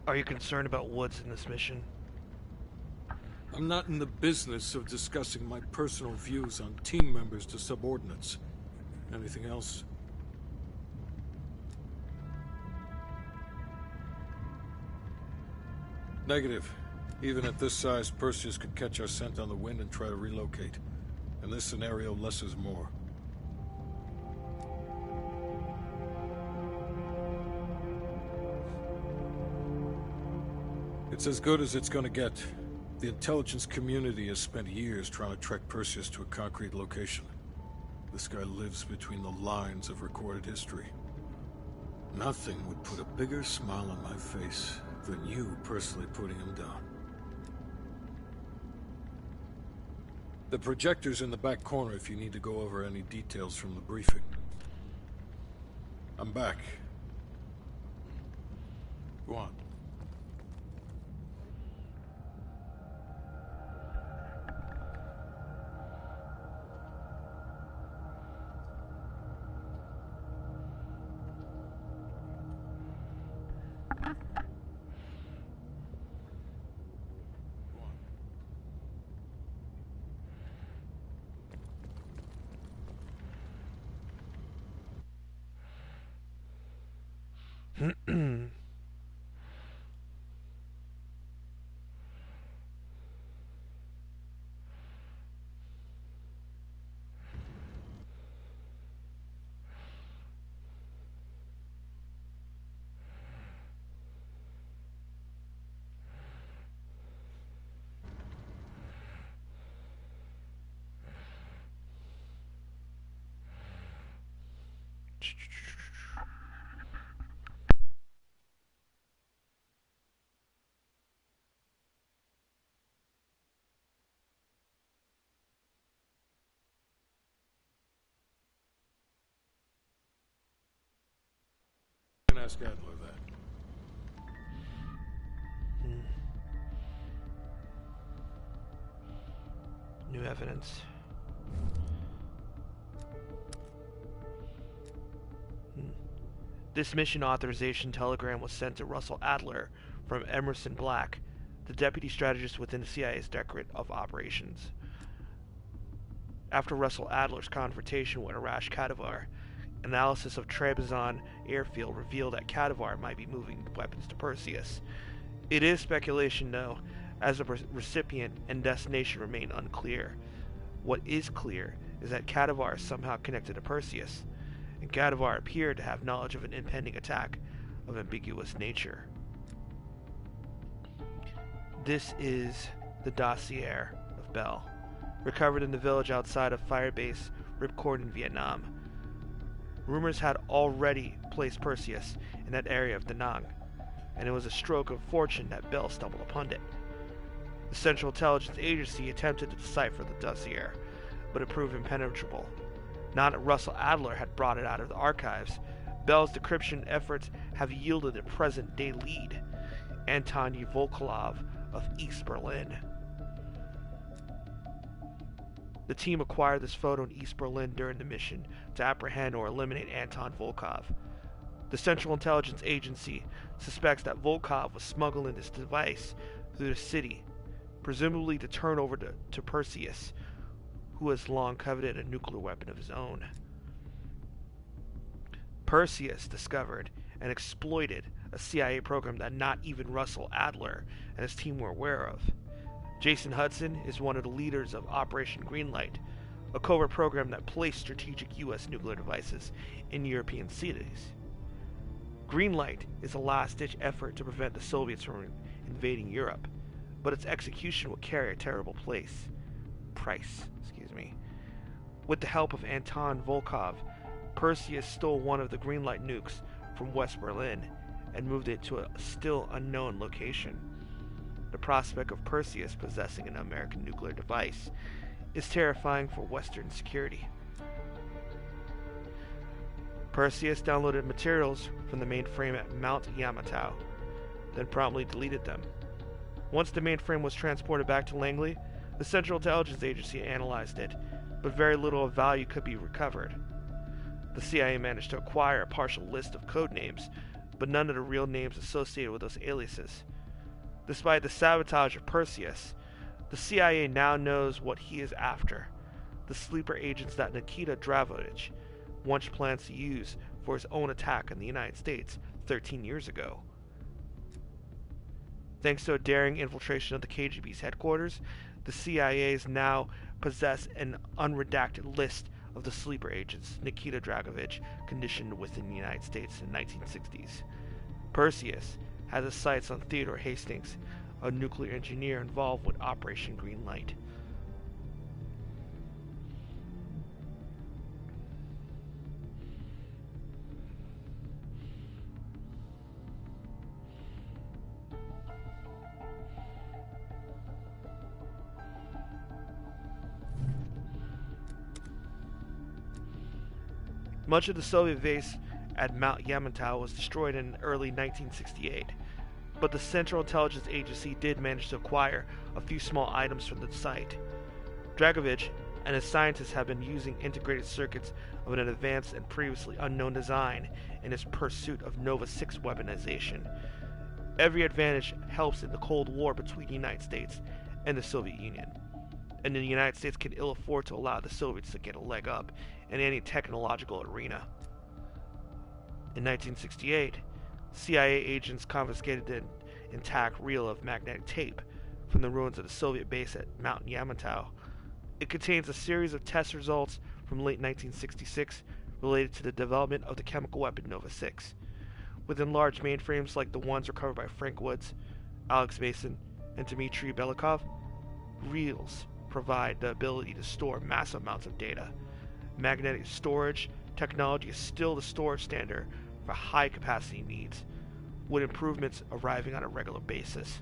Are you concerned about Woods in this mission? I'm not in the business of discussing my personal views on team members to subordinates. Anything else? Negative. Even at this size, Perseus could catch our scent on the wind and try to relocate. In this scenario, less is more. It's as good as it's gonna get. The intelligence community has spent years trying to track Perseus to a concrete location. This guy lives between the lines of recorded history. Nothing would put a bigger smile on my face than you personally putting him down. The projector's in the back corner if you need to go over any details from the briefing. I'm back. Go on. I can ask Adler that. New evidence. This mission authorization telegram was sent to Russell Adler from Emerson Black, the deputy strategist within the CIA's Directorate of Operations. After Russell Adler's confrontation with Arash Kadivar, analysis of Trebizond airfield revealed that Kadivar might be moving weapons to Perseus. It is speculation, though, as the recipient and destination remain unclear. What is clear is that Kadivar is somehow connected to Perseus, and Kadivar appeared to have knowledge of an impending attack of ambiguous nature. This is the dossier of Bell, recovered in the village outside of Firebase Ripcord in Vietnam. Rumors had already placed Perseus in that area of Da Nang, and it was a stroke of fortune that Bell stumbled upon it. The Central Intelligence Agency attempted to decipher the dossier, but it proved impenetrable. Now that Russell Adler had brought it out of the archives, Bell's decryption efforts have yielded a present-day lead, Anton Volkolov of East Berlin. The team acquired this photo in East Berlin during the mission to apprehend or eliminate Anton Volkov. The Central Intelligence Agency suspects that Volkov was smuggling this device through the city, presumably to turn over to Perseus, who has long coveted a nuclear weapon of his own. Perseus discovered and exploited a CIA program that not even Russell Adler and his team were aware of. Jason Hudson is one of the leaders of Operation Greenlight, a covert program that placed strategic U.S. nuclear devices in European cities. Greenlight is a last-ditch effort to prevent the Soviets from invading Europe, but its execution would carry a terrible price. With the help of Anton Volkov, Perseus stole one of the Greenlight nukes from West Berlin and moved it to a still unknown location. The prospect of Perseus possessing an American nuclear device is terrifying for Western security. Perseus downloaded materials from the mainframe at Mount Yamato, then promptly deleted them. Once the mainframe was transported back to Langley, the Central Intelligence Agency analyzed it, but very little of value could be recovered. The CIA managed to acquire a partial list of code names, but none of the real names associated with those aliases. Despite the sabotage of Perseus, the CIA now knows what he is after: the sleeper agents that Nikita Dragovich once planned to use for his own attack in the United States 13 years ago. Thanks to a daring infiltration of the KGB's headquarters, the CIA's now possess an unredacted list of the sleeper agents Nikita Dragovich conditioned within the United States in the 1960s. Perseus has his sights on Theodore Hastings, a nuclear engineer involved with Operation Greenlight. Much of the Soviet base at Mount Yamantau was destroyed in early 1968, but the Central Intelligence Agency did manage to acquire a few small items from the site. Dragovich and his scientists have been using integrated circuits of an advanced and previously unknown design in his pursuit of Nova 6 weaponization. Every advantage helps in the Cold War between the United States and the Soviet Union, and the United States can ill afford to allow the Soviets to get a leg up in any technological arena. In 1968, CIA agents confiscated an intact reel of magnetic tape from the ruins of the Soviet base at Mount Yamantau. It contains a series of test results from late 1966 related to the development of the chemical weapon Nova 6. Within large mainframes like the ones recovered by Frank Woods, Alex Mason, and Dmitry Belikov, reels provide the ability to store massive amounts of data. Magnetic storage technology is still the storage standard for high-capacity needs, with improvements arriving on a regular basis.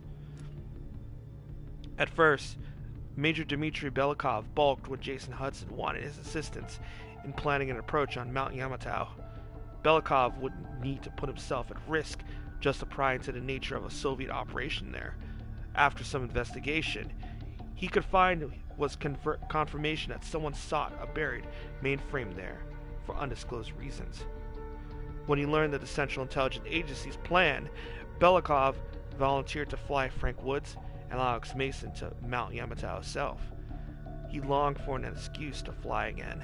At first, Major Dmitry Belikov balked when Jason Hudson wanted his assistance in planning an approach on Mount Yamantau. Belikov would need to put himself at risk just to pry into the nature of a Soviet operation there. After some investigation, he could find was confirmation that someone sought a buried mainframe there for undisclosed reasons. When he learned that the Central Intelligence Agency's plan, Belikov volunteered to fly Frank Woods and Alex Mason to Mount Yamantau itself. He longed for an excuse to fly again,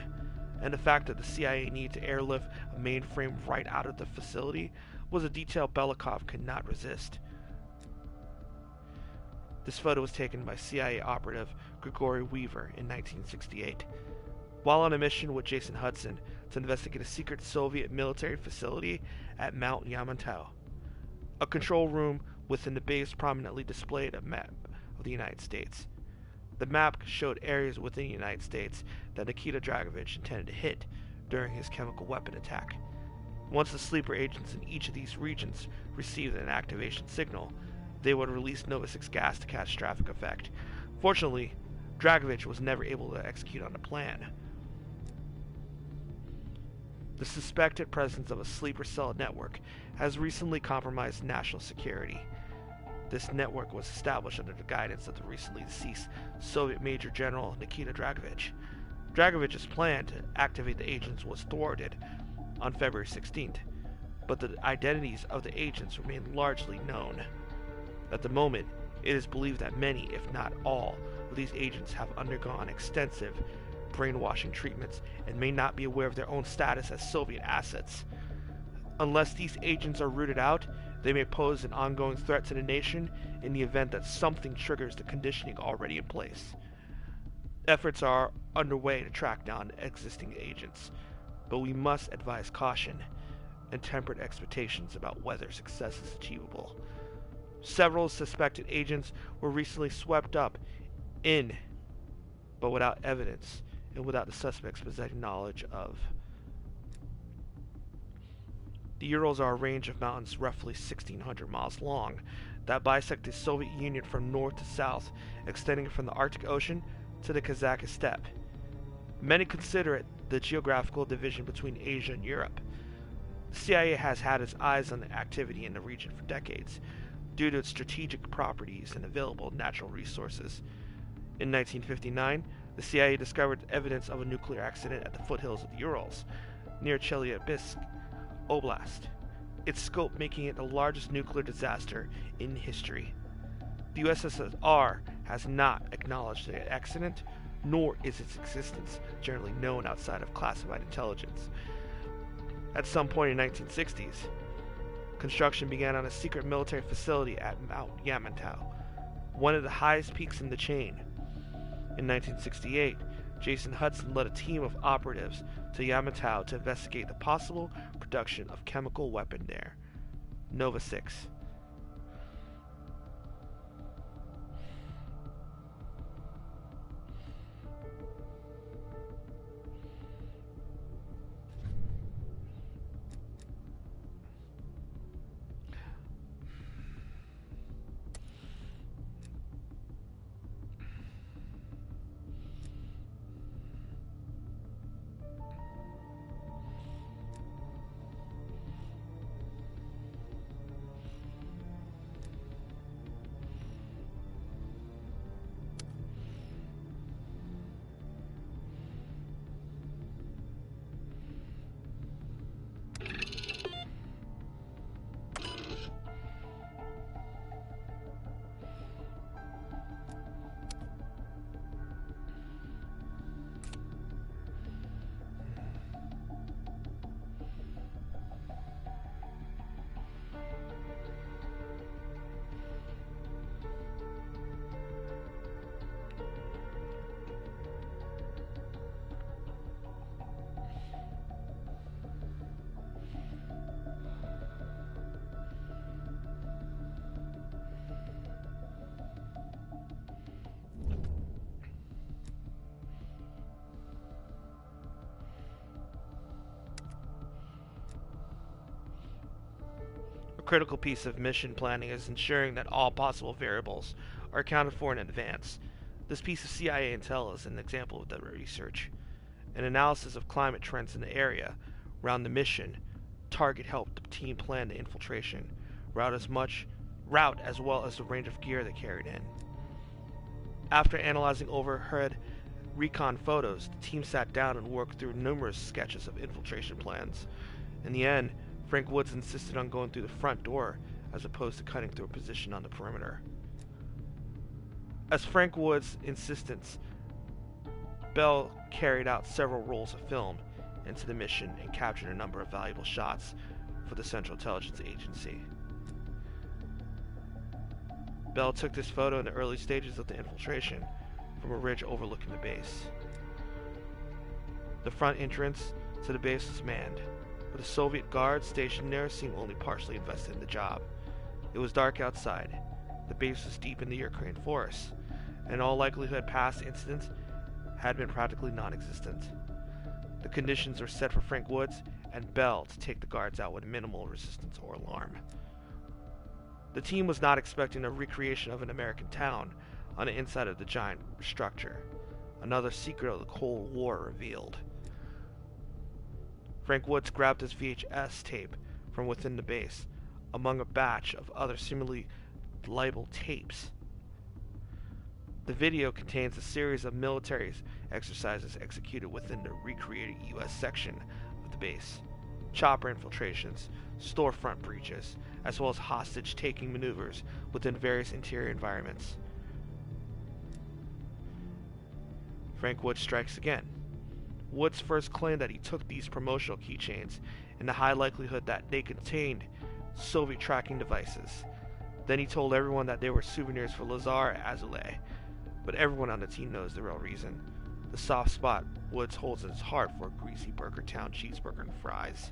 and the fact that the CIA needed to airlift a mainframe right out of the facility was a detail Belikov could not resist. This photo was taken by CIA operative Grigory Weaver in 1968, while on a mission with Jason Hudson to investigate a secret Soviet military facility at Mount Yamantau. A control room within the base prominently displayed a map of the United States. The map showed areas within the United States that Nikita Dragovich intended to hit during his chemical weapon attack. Once the sleeper agents in each of these regions received an activation signal, they would release Nova 6 gas to catastrophic effect. Fortunately, Dragovich was never able to execute on the plan. The suspected presence of a sleeper cell network has recently compromised national security. This network was established under the guidance of the recently deceased Soviet Major General Nikita Dragovich. Dragovich's plan to activate the agents was thwarted on February 16th, but the identities of the agents remain largely known. At the moment, it is believed that many, if not all, of these agents have undergone extensive brainwashing treatments and may not be aware of their own status as Soviet assets. Unless these agents are rooted out, they may pose an ongoing threat to the nation in the event that something triggers the conditioning already in place. Efforts are underway to track down existing agents, but we must advise caution and tempered expectations about whether success is achievable. Several suspected agents were recently swept up in, but without evidence and without the suspects possessing knowledge of. The Urals are a range of mountains roughly 1,600 miles long that bisect the Soviet Union from north to south, extending from the Arctic Ocean to the Kazakh steppe. Many consider it the geographical division between Asia and Europe. The CIA has had its eyes on the activity in the region for decades, due to its strategic properties and available natural resources. In 1959, the CIA discovered evidence of a nuclear accident at the foothills of the Urals, near Chelyabinsk Oblast. its scope making it the largest nuclear disaster in history. The USSR has not acknowledged the accident, nor is its existence generally known outside of classified intelligence. At some point in the 1960s, construction began on a secret military facility at Mount Yamantau, one of the highest peaks in the chain. In 1968, Jason Hudson led a team of operatives to Yamantau to investigate the possible production of chemical weapon there. Nova 6. A critical piece of mission planning is ensuring that all possible variables are accounted for in advance. This piece of CIA intel is an example of that research. An analysis of climate trends in the area around the mission target helped the team plan the infiltration route as well as the range of gear they carried in. After analyzing overhead recon photos, the team sat down and worked through numerous sketches of infiltration plans. In the end, Frank Woods insisted on going through the front door as opposed to cutting through a position on the perimeter. As Frank Woods' insistence, Bell carried out several rolls of film into the mission and captured a number of valuable shots for the Central Intelligence Agency. Bell took this photo in the early stages of the infiltration from a ridge overlooking the base. The front entrance to the base was manned, but the Soviet guards stationed there seemed only partially invested in the job. It was dark outside. The base was deep in the Ukraine forest, and in all likelihood past incidents had been practically non-existent. The conditions were set for Frank Woods and Bell to take the guards out with minimal resistance or alarm. The team was not expecting a recreation of an American town on the inside of the giant structure, another secret of the Cold War revealed. Frank Woods grabbed his VHS tape from within the base, among a batch of other similarly labeled tapes. The video contains a series of military exercises executed within the recreated U.S. section of the base, chopper infiltrations, storefront breaches, as well as hostage-taking maneuvers within various interior environments. Frank Woods strikes again. Woods first claimed that he took these promotional keychains in the high likelihood that they contained Soviet tracking devices. Then he told everyone that they were souvenirs for Lazar Azulay, but everyone on the team knows the real reason. The soft spot Woods holds in his heart for a greasy Burger Town cheeseburger and fries.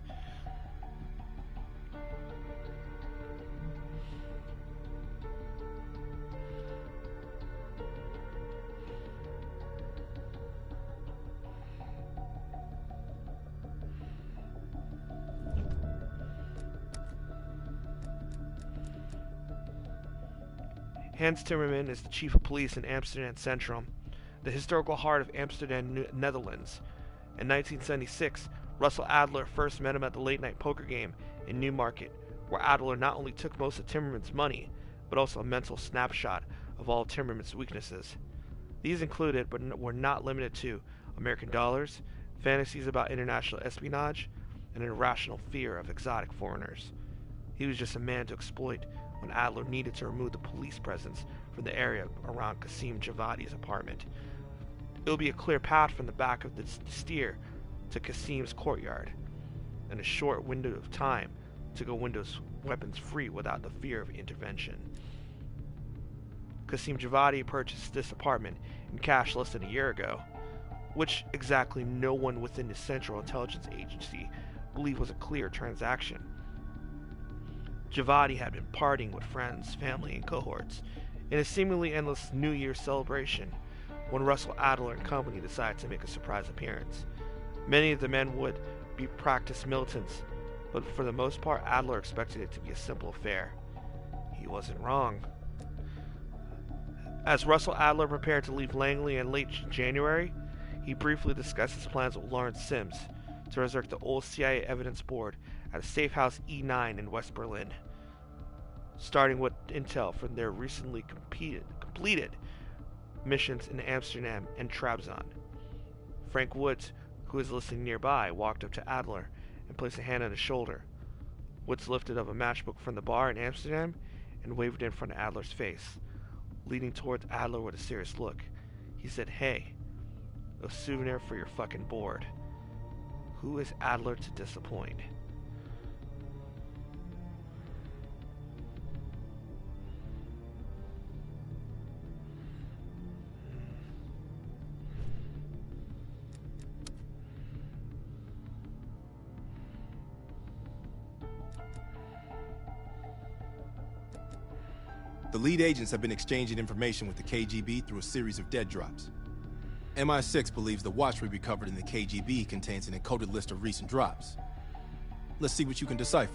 Hans Timmerman is the chief of police in Amsterdam Centrum, the historical heart of Amsterdam, Netherlands. In 1976, Russell Adler first met him at the late-night poker game in Newmarket, where Adler not only took most of Timmerman's money, but also a mental snapshot of all of Timmerman's weaknesses. These included, but were not limited to, American dollars, fantasies about international espionage, and an irrational fear of exotic foreigners. He was just a man to exploit when Adler needed to remove the police presence from the area around Qasim Javadi's apartment. It will be a clear path from the back of the steer to Qasim's courtyard, and a short window of time to go windows weapons free without the fear of intervention. Qasim Javadi purchased this apartment in cash less than a year ago, which exactly no one within the Central Intelligence Agency believed was a clear transaction. Javadi had been partying with friends, family, and cohorts in a seemingly endless New Year's celebration when Russell Adler and company decided to make a surprise appearance. Many of the men would be practiced militants, but for the most part, Adler expected it to be a simple affair. He wasn't wrong. As Russell Adler prepared to leave Langley in late January, he briefly discussed his plans with Lawrence Sims to resurrect the old CIA evidence board at a safe house E9 in West Berlin, starting with intel from their recently completed missions in Amsterdam and Trabzon. Frank Woods, who was listening nearby, walked up to Adler and placed a hand on his shoulder. Woods lifted up a matchbook from the bar in Amsterdam and waved it in front of Adler's face. Leaning towards Adler with a serious look, he said, "Hey, a souvenir for your fucking board." Who is Adler to disappoint? The lead agents have been exchanging information with the KGB through a series of dead drops. MI6 believes the watch we recovered in the KGB contains an encoded list of recent drops. Let's see what you can decipher.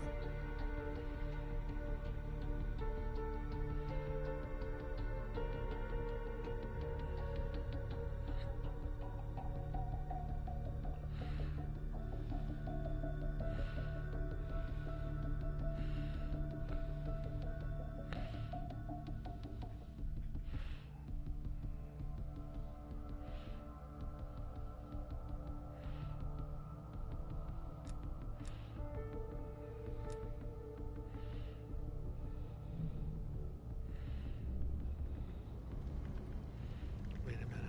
Wait a minute.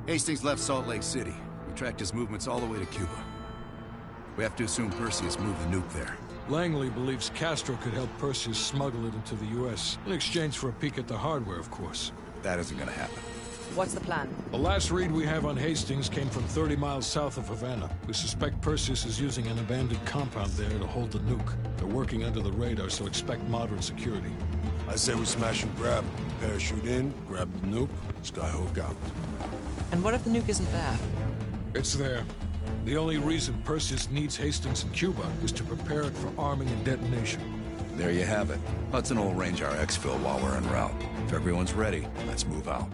Hastings left Salt Lake City. We tracked his movements all the way to Cuba. We have to assume Perseus moved the nuke there. Langley believes Castro could help Perseus smuggle it into the U.S. in exchange for a peek at the hardware, of course. That isn't gonna happen. What's the plan? The last read we have on Hastings came from 30 miles south of Havana. We suspect Perseus is using an abandoned compound there to hold the nuke. They're working under the radar, so expect moderate security. I say we smash and grab. Parachute in, grab the nuke, skyhook out. And what if the nuke isn't there? It's there. The only reason Perseus needs Hastings in Cuba is to prepare it for arming and detonation. There you have it. Hudson will arrange our exfil while we're en route. If everyone's ready, let's move out.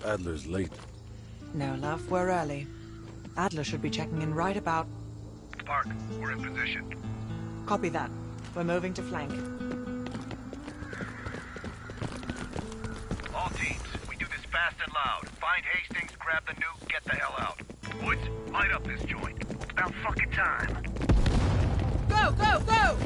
Adler's late. No, love, we're early. Adler should be checking in right about... Park, we're in position. Copy that. We're moving to flank. All teams, we do this fast and loud. Find Hastings, grab the nuke, get the hell out. Woods, light up this joint. It's about fucking time. Go, go, go!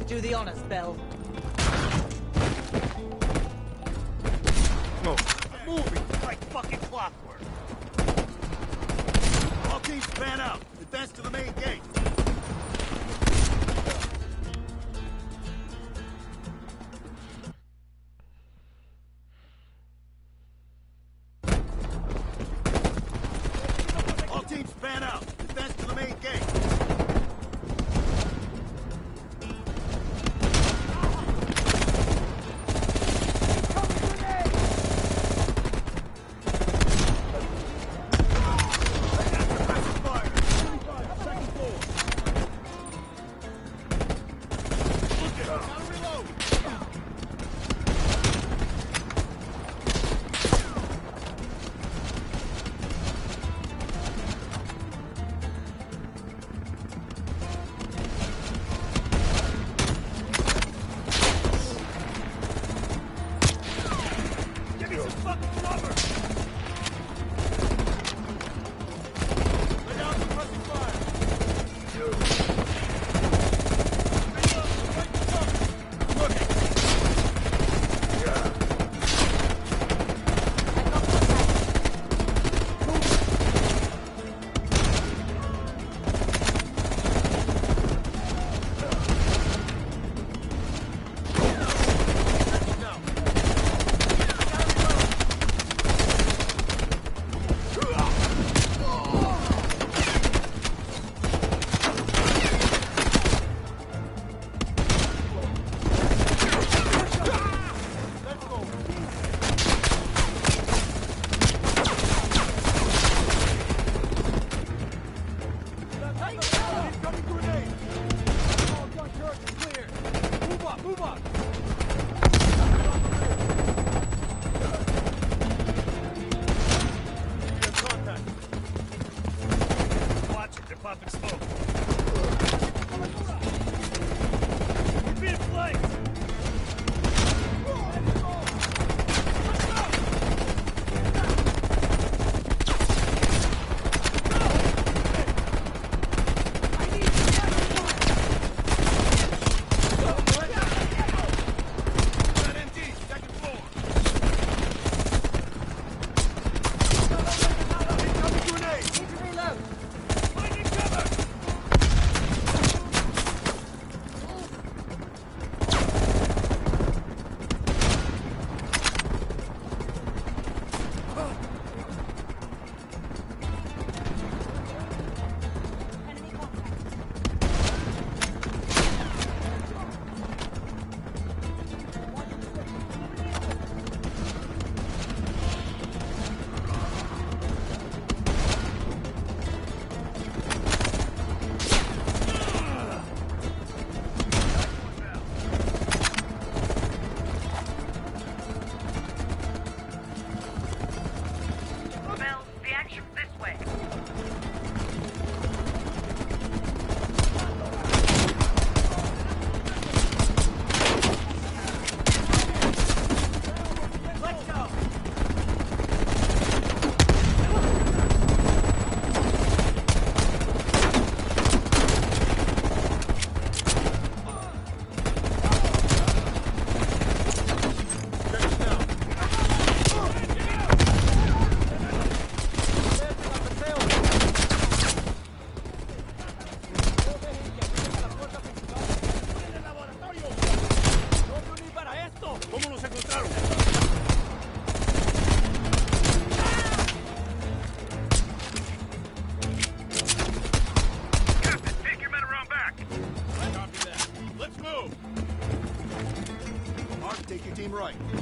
Do the honors, Bill. No. Moving like fucking clockwork. All teams fan out. Advance to the main gate.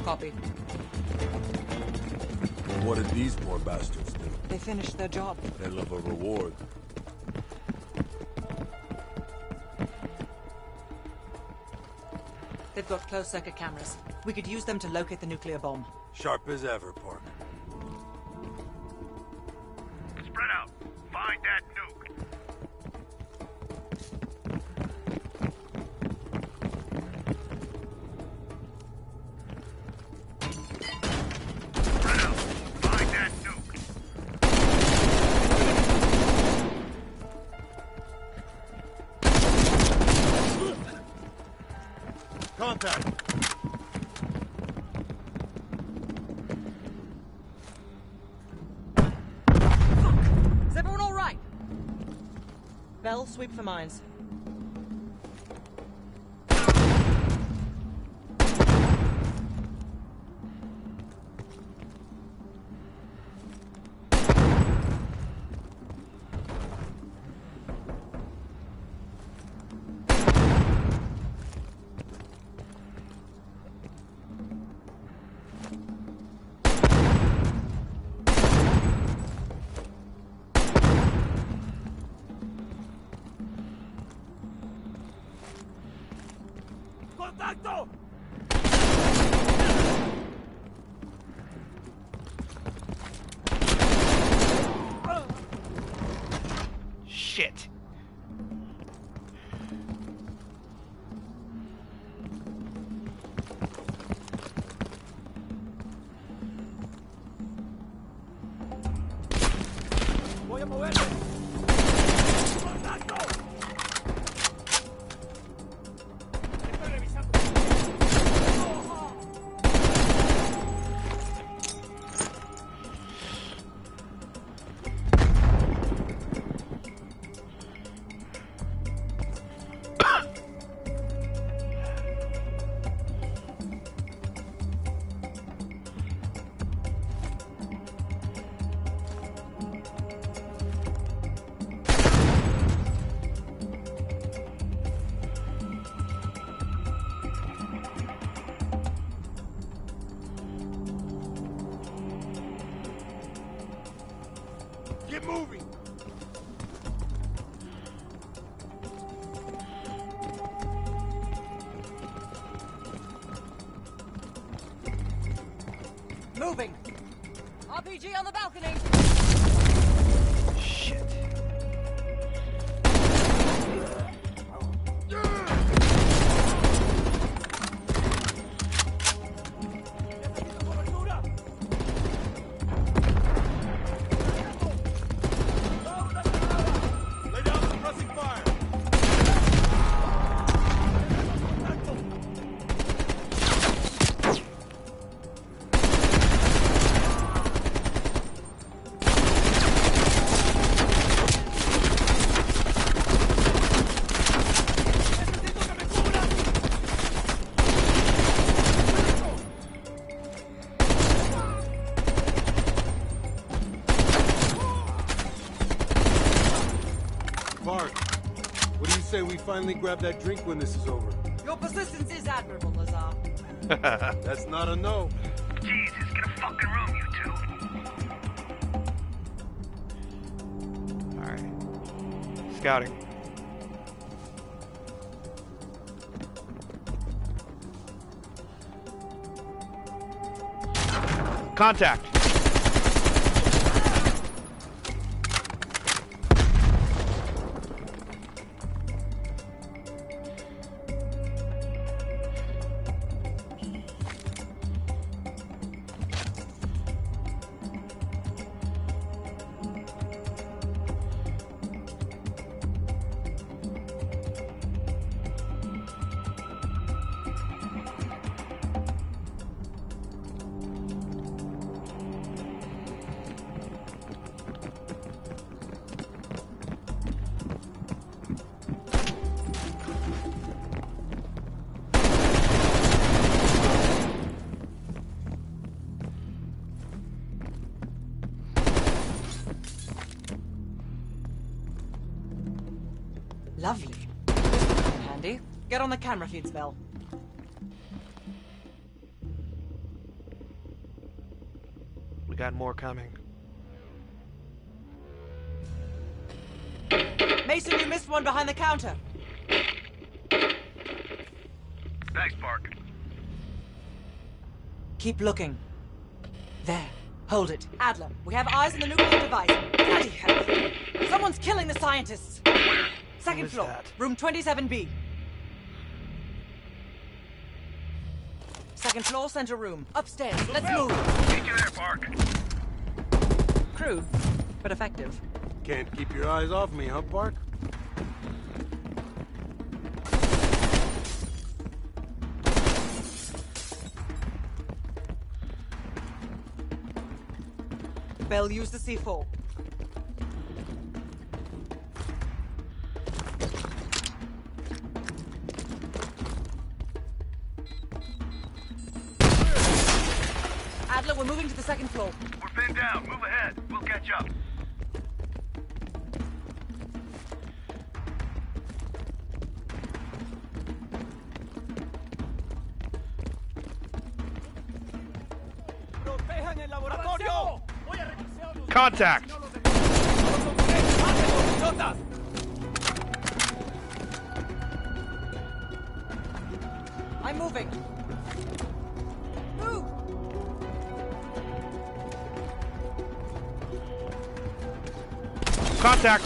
Copy. What did these poor bastards do? They finished their job. Hell of a reward. They've got closed-circuit cameras. We could use them to locate the nuclear bomb. Sharp as ever, partner. Spread out. Find that nuke. Spread out. Find that nuke. Contact! Is everyone all right? Bell, sweep for mines. Get moving! Moving! RPG on the balcony! Shit. Lay down suppressing fire! Bart, what do you say we finally grab that drink when this is over? Your persistence is admirable, Lazar. That's not a no. Jesus, get a fucking room, you two. Alright. Scouting. Contact! Lovely. Handy. Get on the camera feeds, Bell. We got more coming. Mason, you missed one behind the counter. Thanks, Park. Keep looking. There. Hold it. Adler, we have eyes on the nuclear device. Bloody hell. Someone's killing the scientists. Second is floor. that? Room 27B. Second floor, center room. Upstairs. Let's move. Meet you there, Park. Crude, but effective. Can't keep your eyes off me, huh, Park? Bell, use the C4. Adler, we're moving to the second floor. We're pinned down. Move ahead. We'll catch up. Contact! I'm moving. Move! Contact!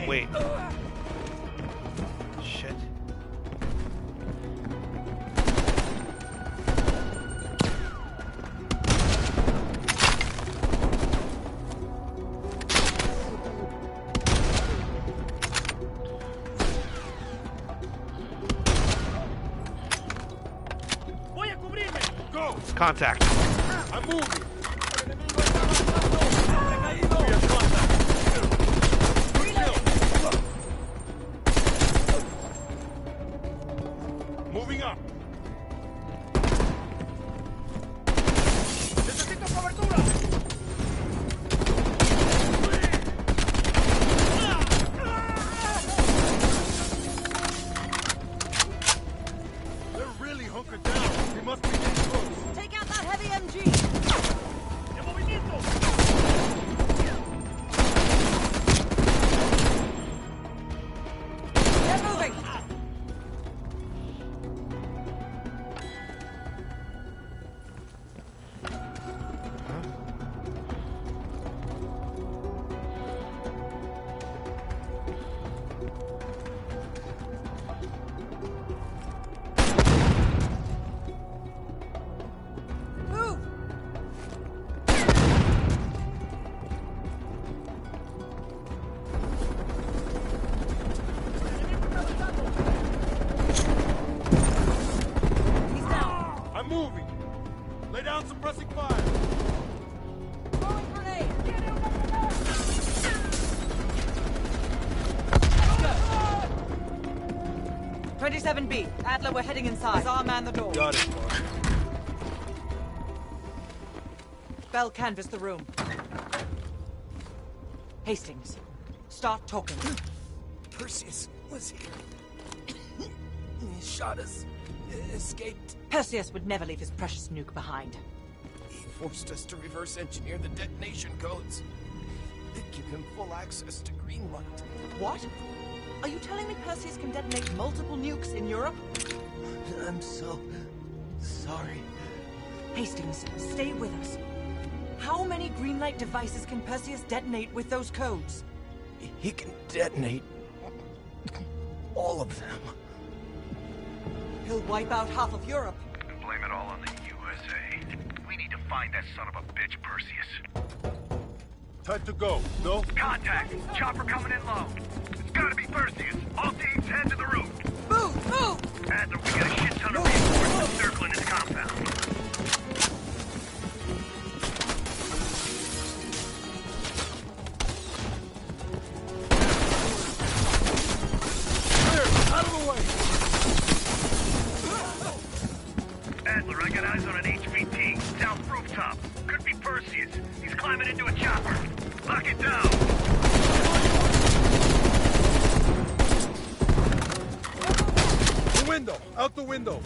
Wait. Shit. Go! Contact. I'm moving! Moving up! Necesito cobertura! They're really hunkered down. We must be getting close. Take out that heavy MG! ¡En movimiento! They're moving! Move! He's down. I'm moving. Lay down suppressing fire. Throwing grenade. 27B. Adler, we're heading inside. Azar, man the door. Got it, Mark. Bell, canvass the room. Hastings, start talking. Perseus was here. He shot us. Escaped. Perseus would never leave his precious nuke behind. He forced us to reverse engineer the detonation codes. They give him full access to Greenlight. What? Are you telling me Perseus can detonate multiple nukes in Europe? I'm so sorry. Hastings, stay with us. How many Greenlight devices can Perseus detonate with those codes? He can detonate all of them. He'll wipe out half of Europe. And blame it all on the USA. We need to find that son of a bitch, Perseus. Time to go. No? Contact! Chopper coming in low. It's gotta be Perseus. All teams head to the roof. Move! Move! Adler, we got a shit ton of reinforcements circling his compound. Clear! Out of the way! Adler, I got eyes on an HVT. South rooftop. Could be Perseus. He's climbing into a chopper. Lock it down. The window! Out the window!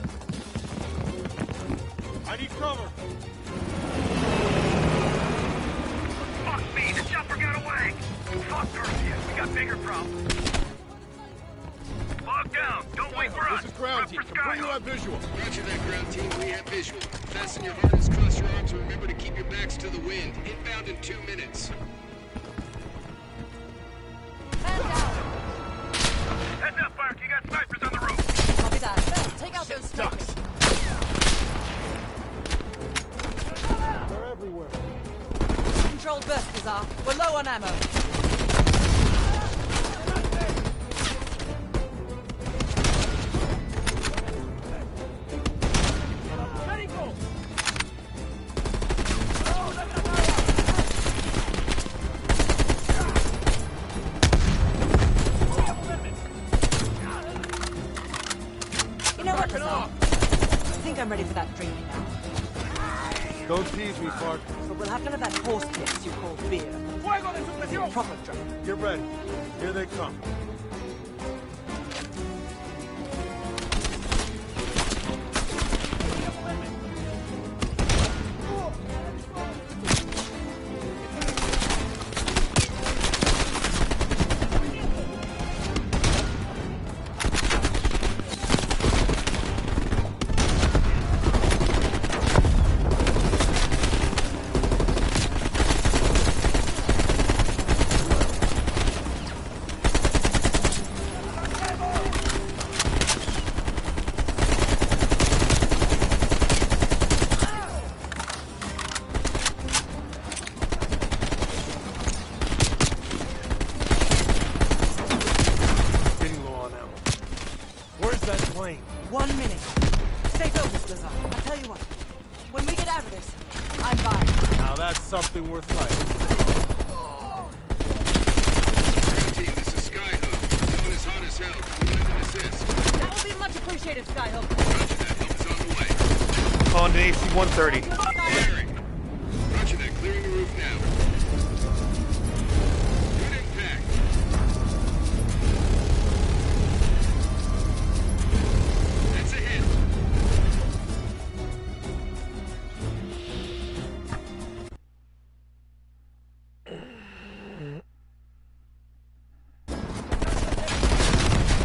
I need cover! Fuck me, the chopper got away. Fuck Perseus, we got bigger problems. Log down. Don't wait for us. This is ground team. Look for Bring you Skyhook. on visual. Roger that, ground team. We have visual. Fasten your harness, cross your arms, and remember to keep your backs to the wind. Inbound in 2 minutes. Heads up, Bark. You got snipers on the roof. Copy that. Take out those snipers. They're everywhere. Controlled burst, Azar. We're low on ammo. You know what, Azar? I think I'm ready for that drink now. Don't tease me, Clark. But we'll have none of that horse piss you call beer. Proper drunk. Get ready. Here they come. that plane? 1 minute. Stay focused, Lazar. I'll tell you what. When we get out of this, I'm buying. Now that's something worth fighting. Team, this is Skyhook. Zone is hot as hell. Can we lend an assist? That would be much appreciated, Skyhook. Roger that. Help is on the way. Calling an AC-130. Firing. Roger that. Clearing the roof now. Good impact. That's a hit.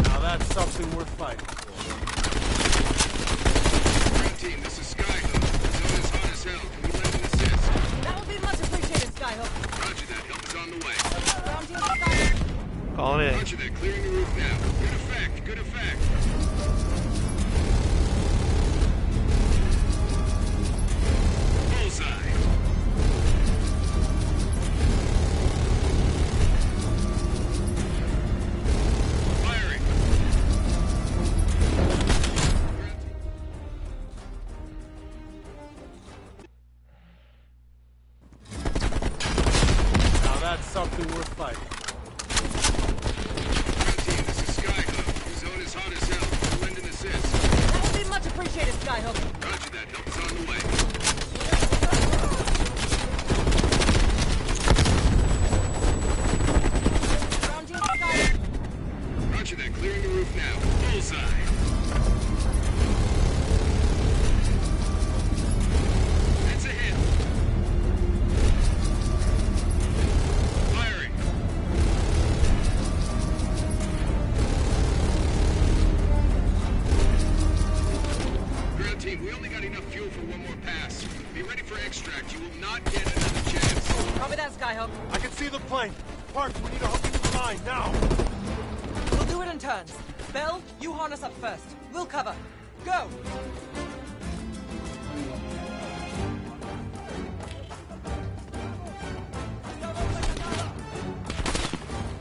Now that's something worth fighting for. Team, this is Skyhook. Zone is hot as hell. Can we lend an assist? That would be much appreciated, Skyhook. Roger that. Help is on the way. Ground team, Skyhook. Calling in. Roger that. Clearing the roof now. Good effect. Good effect. Bullseye. Firing. Now that's something worth fighting. Team, this is Skyhook. Zone is hot as hell. Can we lend an assist? That would be much appreciated, Skyhook. Roger that. Help is on the way. Ground team, Skyhook. Roger that. Clearing the roof now. Bullseye. That's a hit. Firing. Ground team, we only got enough fuel for one more pass. Be ready for extract. You will not get another chance. Copy that, Skyhook. I can see the plane. Park, we need to hook into the line, now! We'll do it in turns. Bell, you harness up first. We'll cover. Go!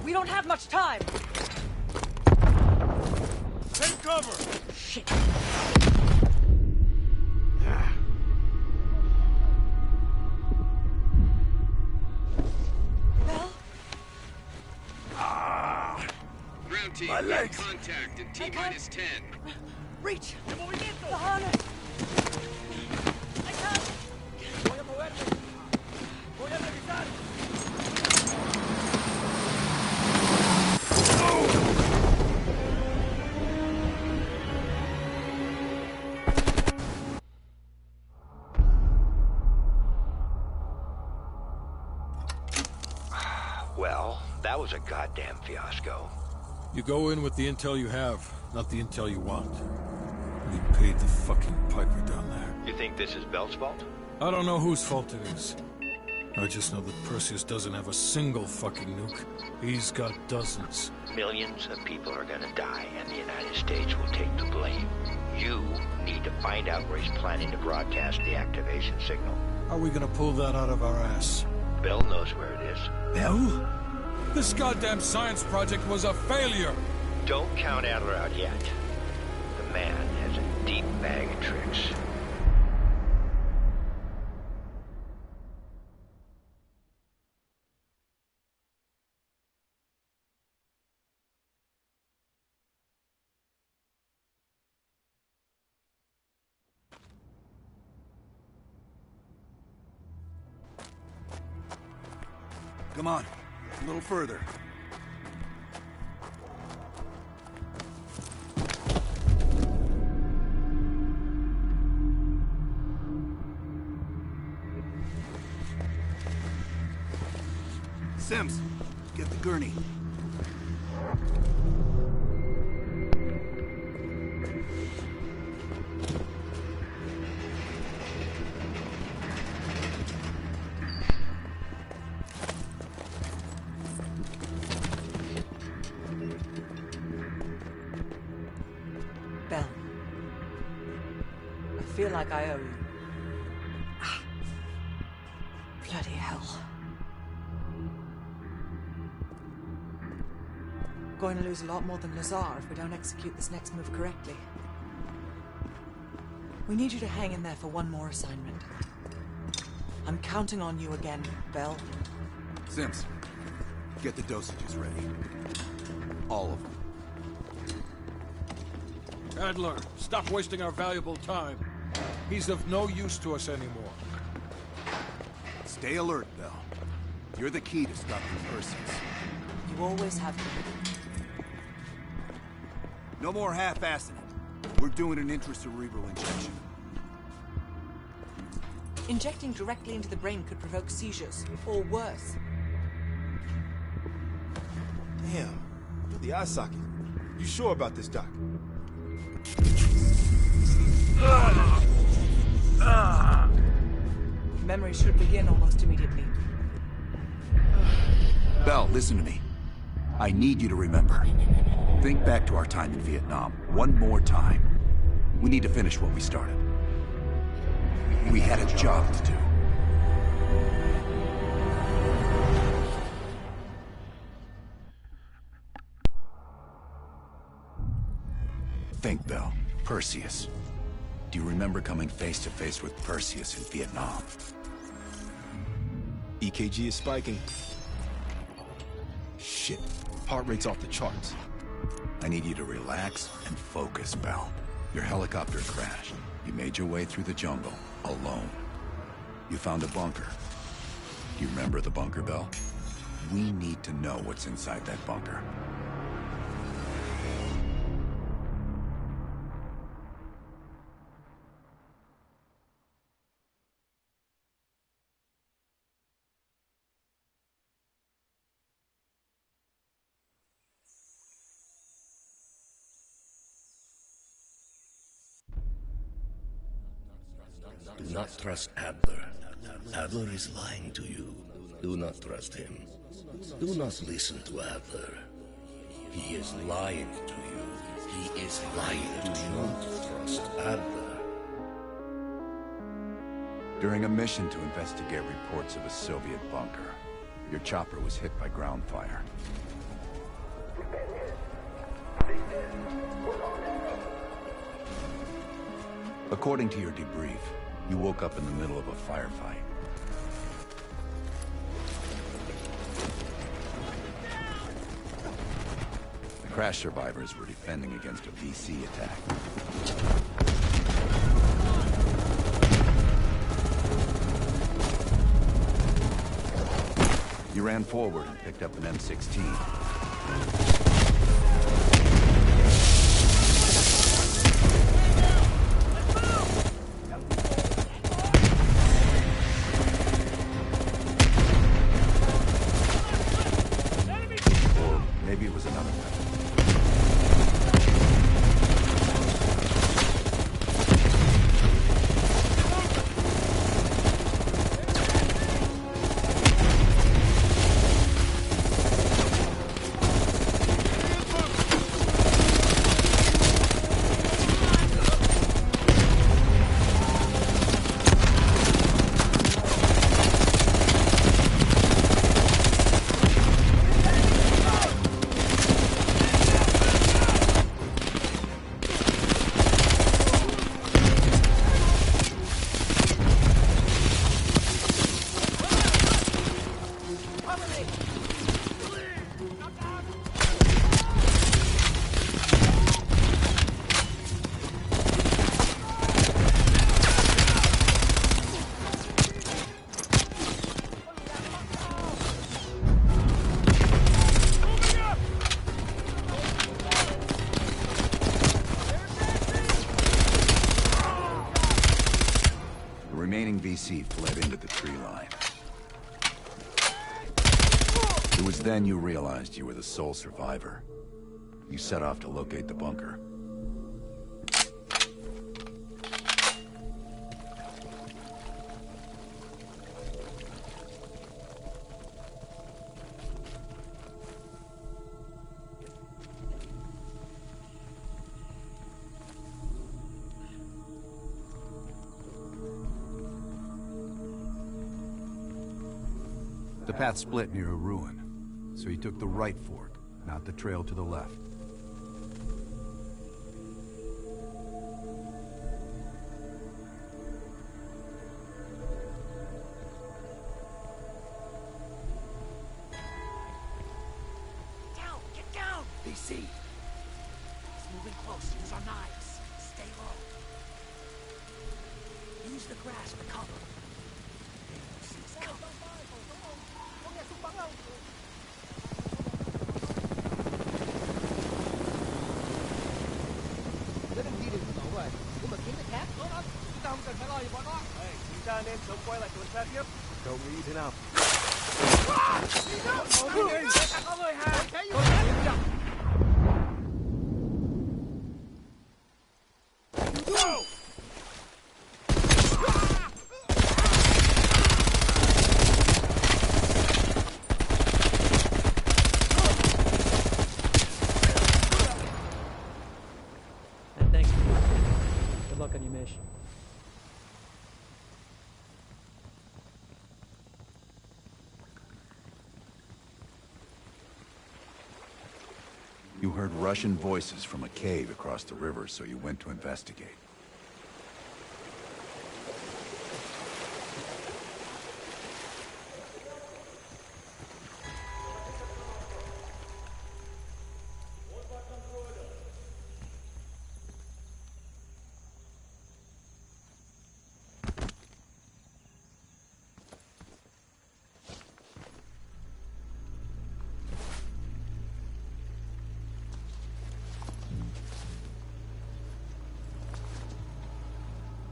We don't have much time. Take cover! Shit. Bell? Ground team, My we have legs. contact in T-minus 10. Reach! The harness! I can't! Voy a moverme. Voy a revisar. Well, that was a goddamn fiasco. You go in with the intel you have, not the intel you want. We paid the fucking piper down there. You think this is Bell's fault? I don't know whose fault it is. I just know that Perseus doesn't have a single fucking nuke. He's got dozens. Millions of people are gonna die, and the United States will take the blame. You need to find out where he's planning to broadcast the activation signal. How are we gonna pull that out of our ass? Bell knows where it is. Bell? This goddamn science project was a failure! Don't count Adler out yet. The man has a deep bag of tricks. Come on, a little further. Sims, get the gurney. Bell. I feel like I owe you. Bloody hell. Going to lose a lot more than Lazar if we don't execute this next move correctly. We need you to hang in there for one more assignment. I'm counting on you again, Bell. Sims, get the dosages ready. All of them. Adler, stop wasting our valuable time. He's of no use to us anymore. Stay alert, Bell. You're the key to stopping Perseus. You always have been. No more half-assing it. We're doing an intracerebral injection. Injecting directly into the brain could provoke seizures, or worse. Damn, you're the eye socket. You sure about this, Doc? Memory should begin almost immediately. Bell, listen to me. I need you to remember. Think back to our time in Vietnam one more time. We need to finish what we started. We had a job to do. Think, Bell. Perseus. Do you remember coming face to face with Perseus in Vietnam? EKG is spiking. Shit, heart rate's off the charts. I need you to relax and focus, Bell. Your helicopter crashed. You made your way through the jungle, alone. You found a bunker. Do you remember the bunker, Bell? We need to know what's inside that bunker. Do not trust Adler. Adler is lying to you. Do not trust him. Do not listen to Adler. He is lying to you. He is lying to you. Do not trust Adler. During a mission to investigate reports of a Soviet bunker, your chopper was hit by ground fire. According to your debrief, you woke up in the middle of a firefight. The crash survivors were defending against a VC attack. You ran forward and picked up an M16. Maybe it was another weapon. VC fled into the tree line. It was then you realized you were the sole survivor. You set off to locate the bunker. The path split near a ruin, so you took the right fork, not the trail to the left. Down! Get down! BC. It's moving close. Use our knives. Stay low. Use the grass for cover. He's coming. Cậu nghĩ thế nào? And thanks. Good luck on your mission. You heard Russian voices from a cave across the river, so you went to investigate.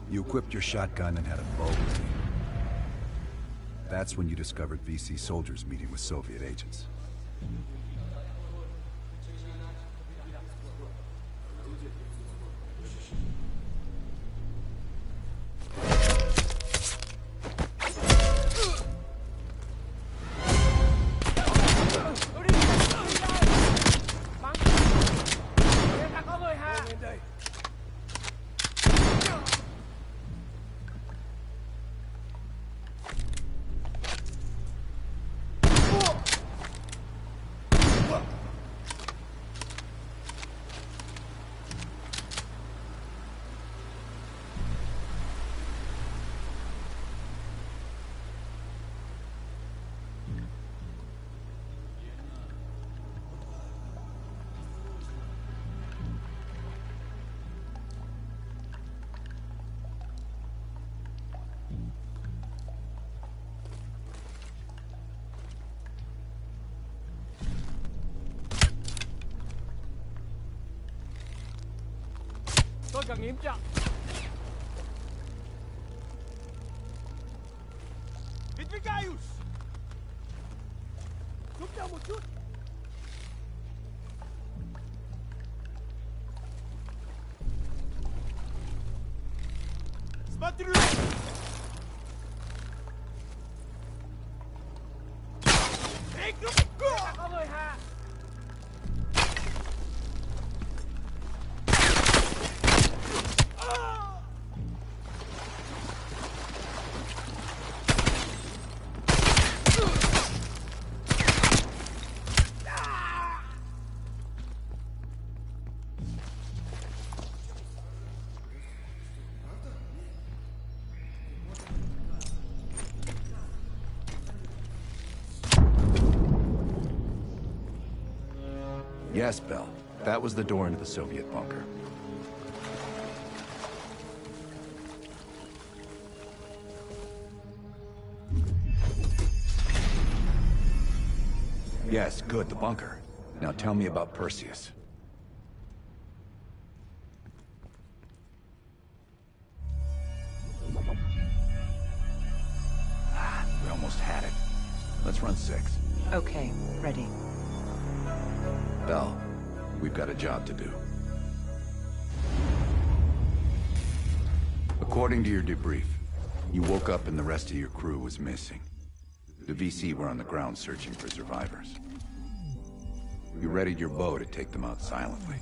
You equipped your shotgun and had a bow with you. That's when you discovered VC soldiers meeting with Soviet agents. Tôi cần nghiêm trọng. Vitvigaius! Giúp nhau một chút. Смотрю! Эй, có người hạ! Yes, Bell. That was the door into the Soviet bunker. Yes, good, the bunker. Now tell me about Perseus. We almost had it. Let's run 6. Okay, ready. Bell, we've got a job to do. According to your debrief, you woke up and the rest of your crew was missing. The VC were on the ground searching for survivors. You readied your bow to take them out silently.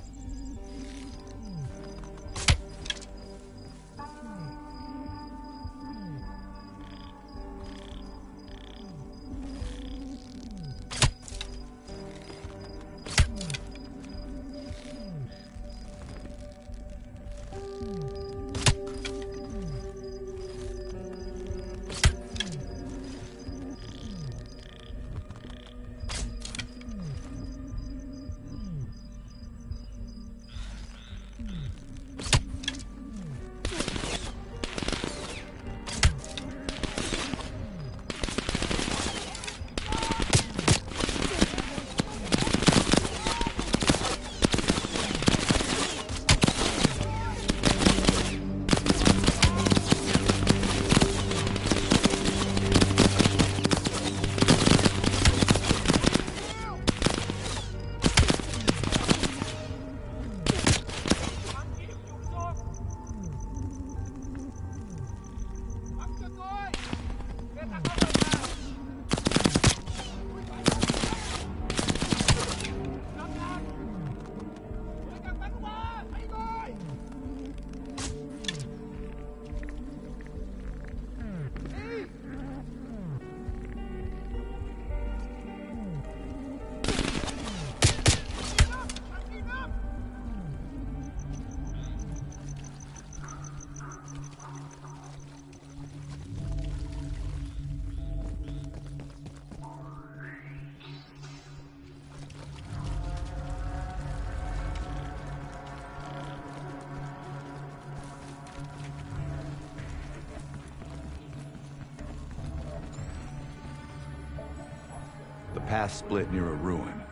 path split near a ruin,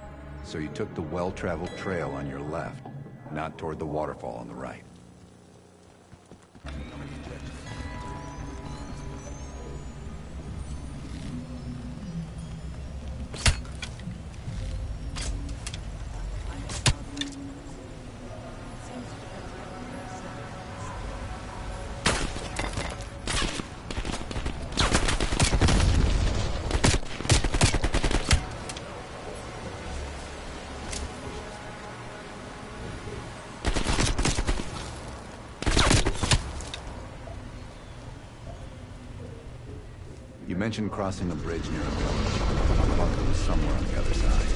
so you took the well-traveled trail on your left, not toward the waterfall on the right. You mentioned crossing a bridge near a village. The bunker was somewhere on the other side.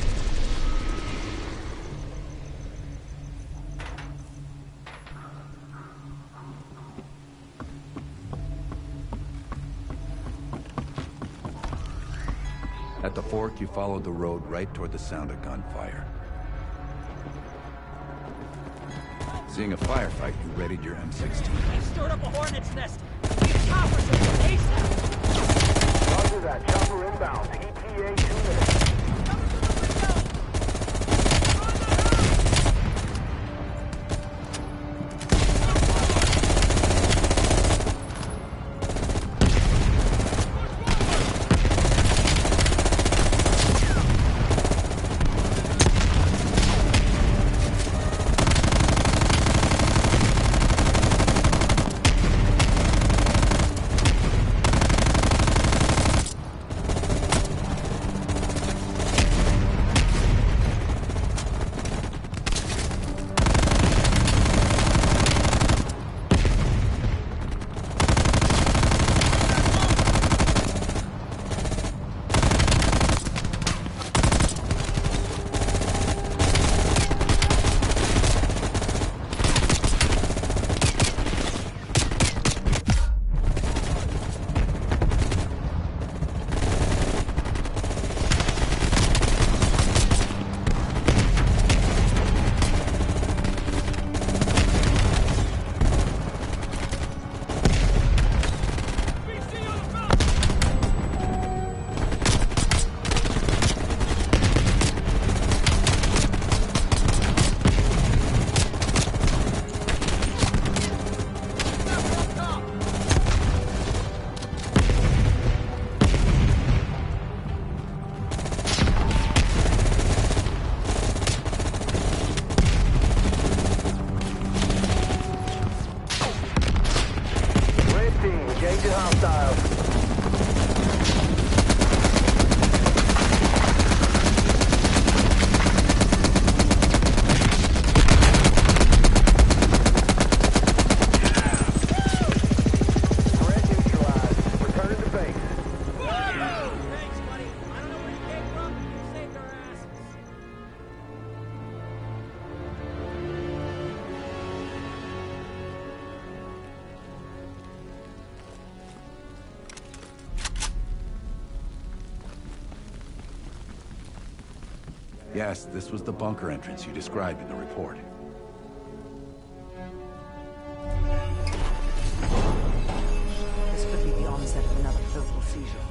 At the fork, you followed the road right toward the sound of gunfire. Seeing a firefight, you readied your M16. They stirred up a hornet's nest. These choppers are ASAP. Roger that. Chopper inbound. ETA 2 minutes. Yes, this was the bunker entrance you described in the report. This could be the onset of another focal seizure.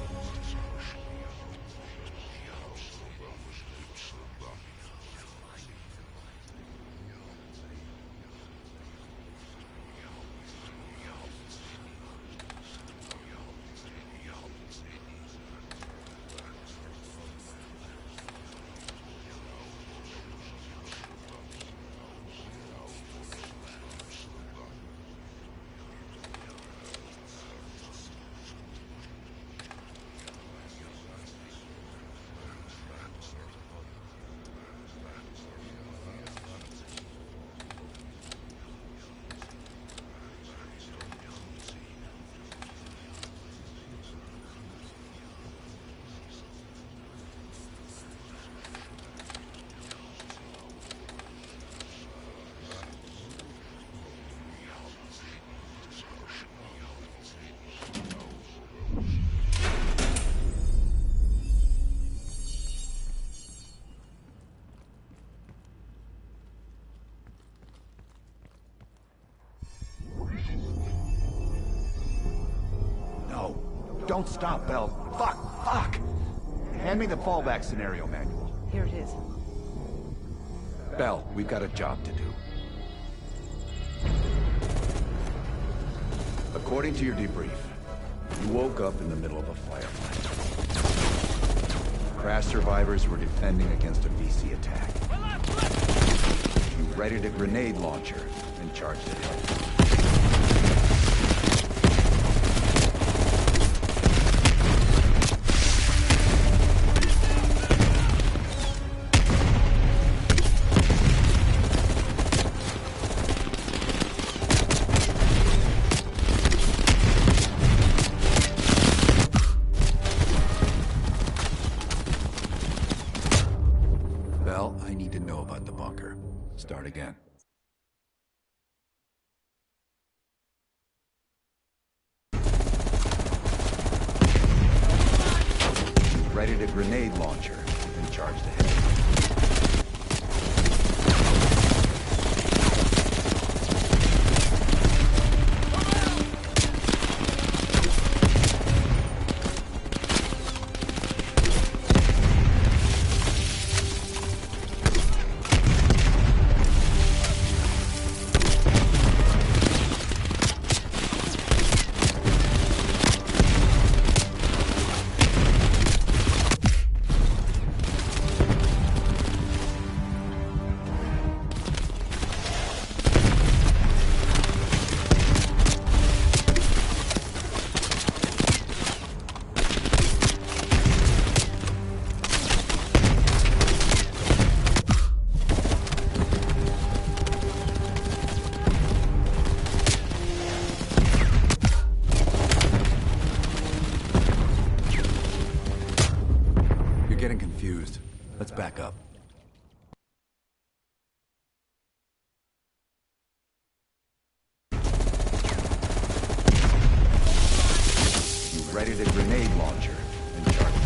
Don't stop, Bell. Fuck! Hand me the fallback scenario manual. Here it is. Bell, we've got a job to do. According to your debrief, you woke up in the middle of a firefight. Crash survivors were defending against a VC attack. You readied a grenade launcher and charged ahead. I need to know about the bunker. Start again. Readied a grenade launcher and charged ahead. Let's back up. You readied a grenade launcher and charged ahead.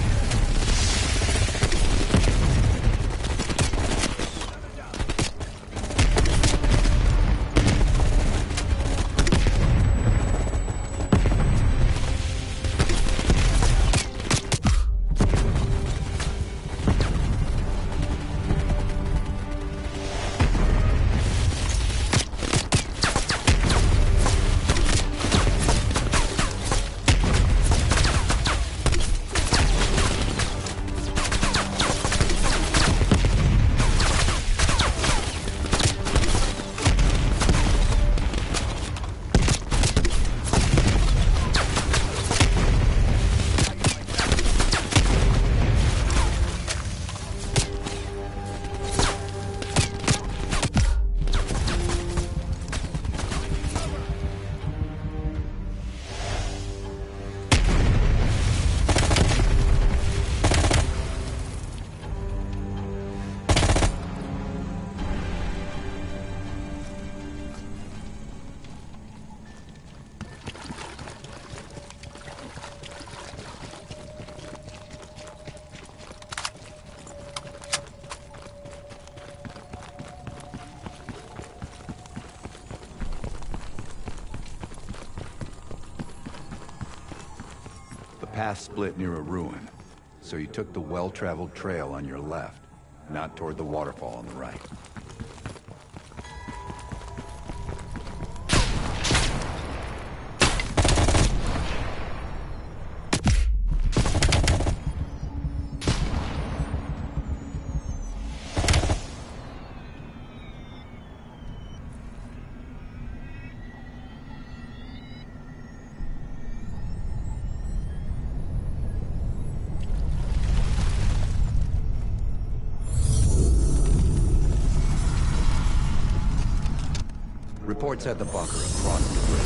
The path split near a ruin, so you took the well-traveled trail on your left, not toward the waterfall on the right. Reports at the bunker across the bridge.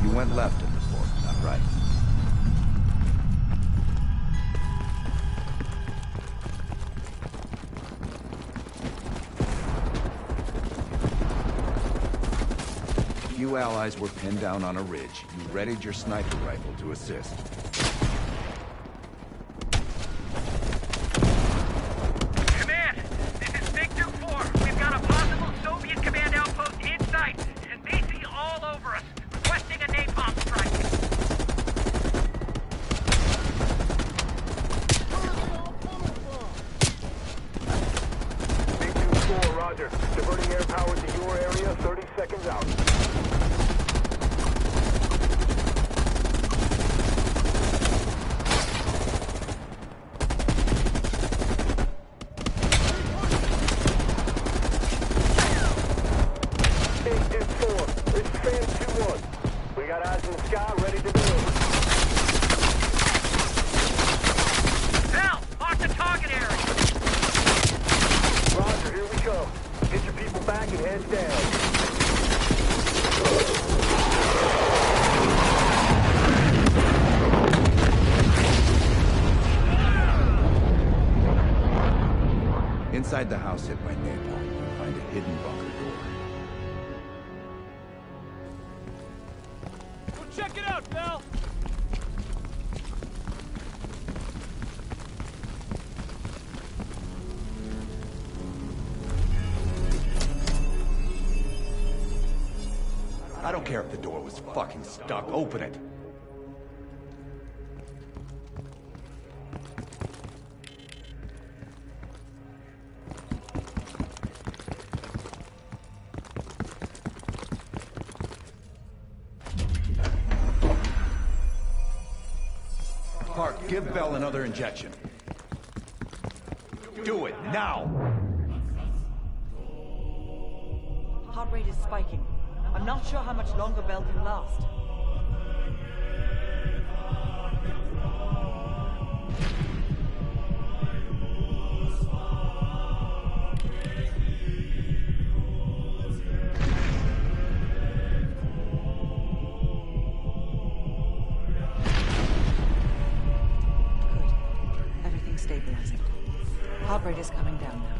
You went left in the fort, not right. Few allies were pinned down on a ridge. You readied your sniper rifle to assist. Command! This is Big 2-4. Fan 2-1. We got eyes in the sky, ready to deliver. Bell, mark the target area. Roger, here we go. Get your people back and head down. Inside the house hit by napalm, you'll find a hidden bunker door. Go check it out, Bell. I don't care if the door was fucking stuck. Open it. Park, give Bell another injection. Do it, now! Heart rate is spiking. I'm not sure how much longer Bell can last. Stabilizing. Heart rate is coming down now.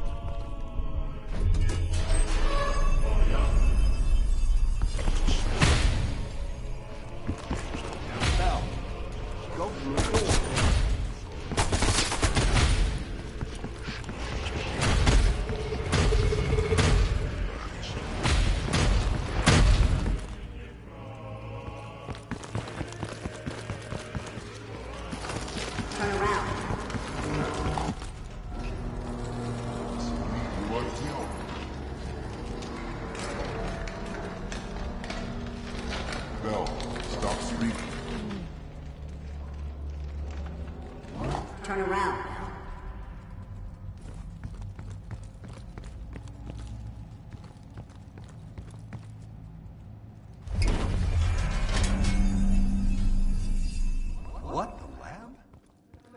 Bell, go through the door. Turn around. Bell, stop speaking. Turn around. What? The lab?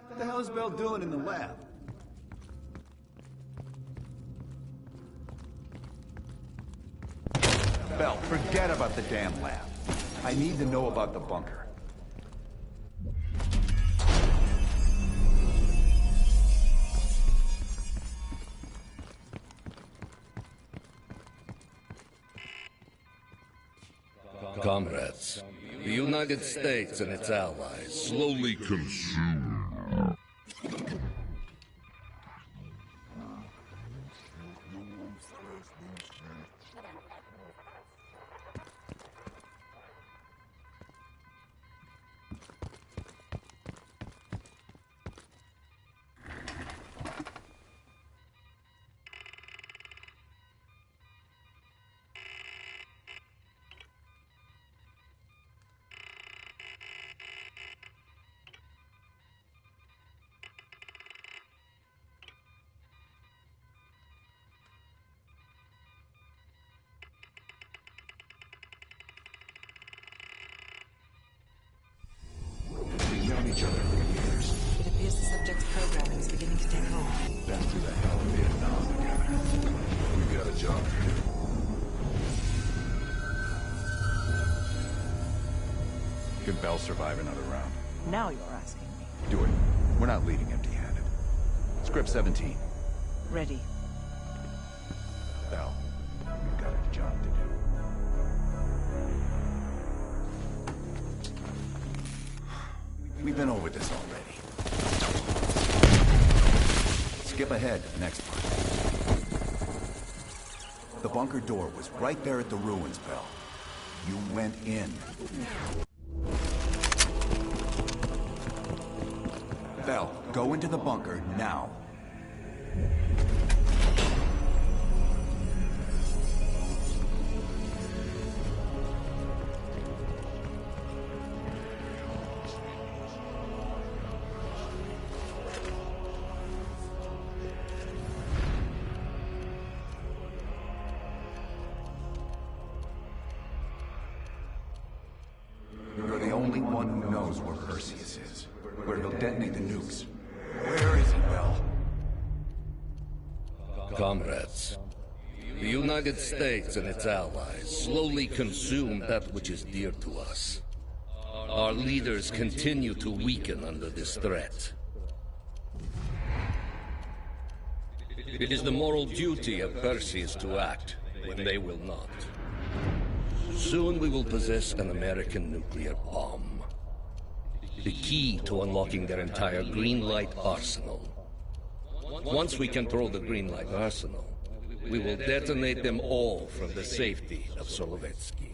What the hell is Bell doing in the lab? Bell, forget about the damn lab. I need to know about the bunker. Comrades, the United States and its allies slowly consume. Each other for years. It appears the subject's programming is beginning to take hold. Been through the hell of Vietnam together. We got a job to do. Could Bell survive another round? Now you're asking me. Do it. We're not leading empty-handed. Script 17. Ready. Bell, we've got a job to do. We've been over this already. Skip ahead to the next part. The bunker door was right there at the ruins, Bell. You went in. Bell, go into the bunker now. only one who knows where Perseus is, where he'll detonate the nukes. Where is he, Bell? Comrades, the United States and its allies slowly consume that which is dear to us. Our leaders continue to weaken under this threat. It is the moral duty of Perseus to act when they will not. Soon we will possess an American nuclear bomb. The key to unlocking their entire green light arsenal. Once we control the green light arsenal, we will detonate them all from the safety of Solovetsky.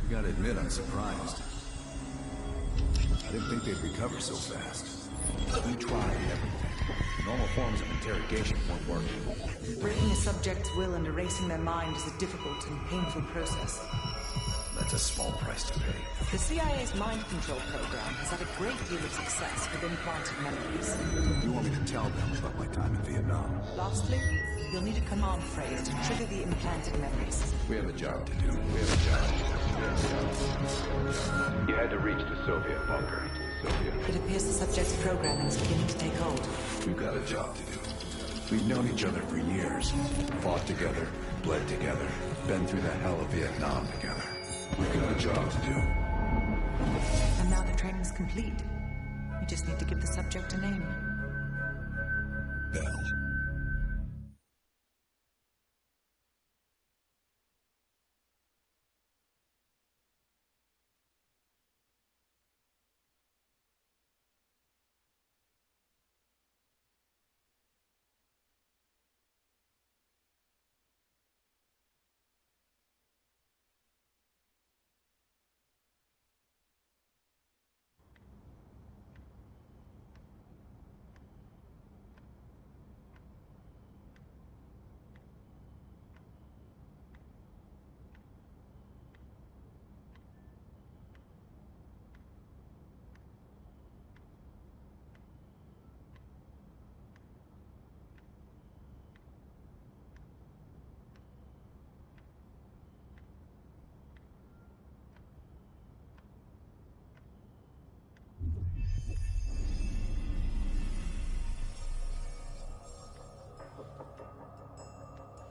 You gotta admit, I'm surprised. I didn't think they'd recover so fast. We tried everything. Normal forms of interrogation weren't working. Breaking a subject's will and erasing their mind is a difficult and painful process. That's a small price to pay. The CIA's mind control program has had a great deal of success with implanted memories. You want me to tell them about my time in Vietnam? Lastly, you'll need a command phrase to trigger the implanted memories. We have a job to do. You had to reach the Soviet bunker. It appears the subject's programming is beginning to take hold. We've got a job to do. We've known each other for years. Fought together, bled together, been through the hell of Vietnam together. We've got a job to do. And now the training's complete. We just need to give the subject a name. Bell.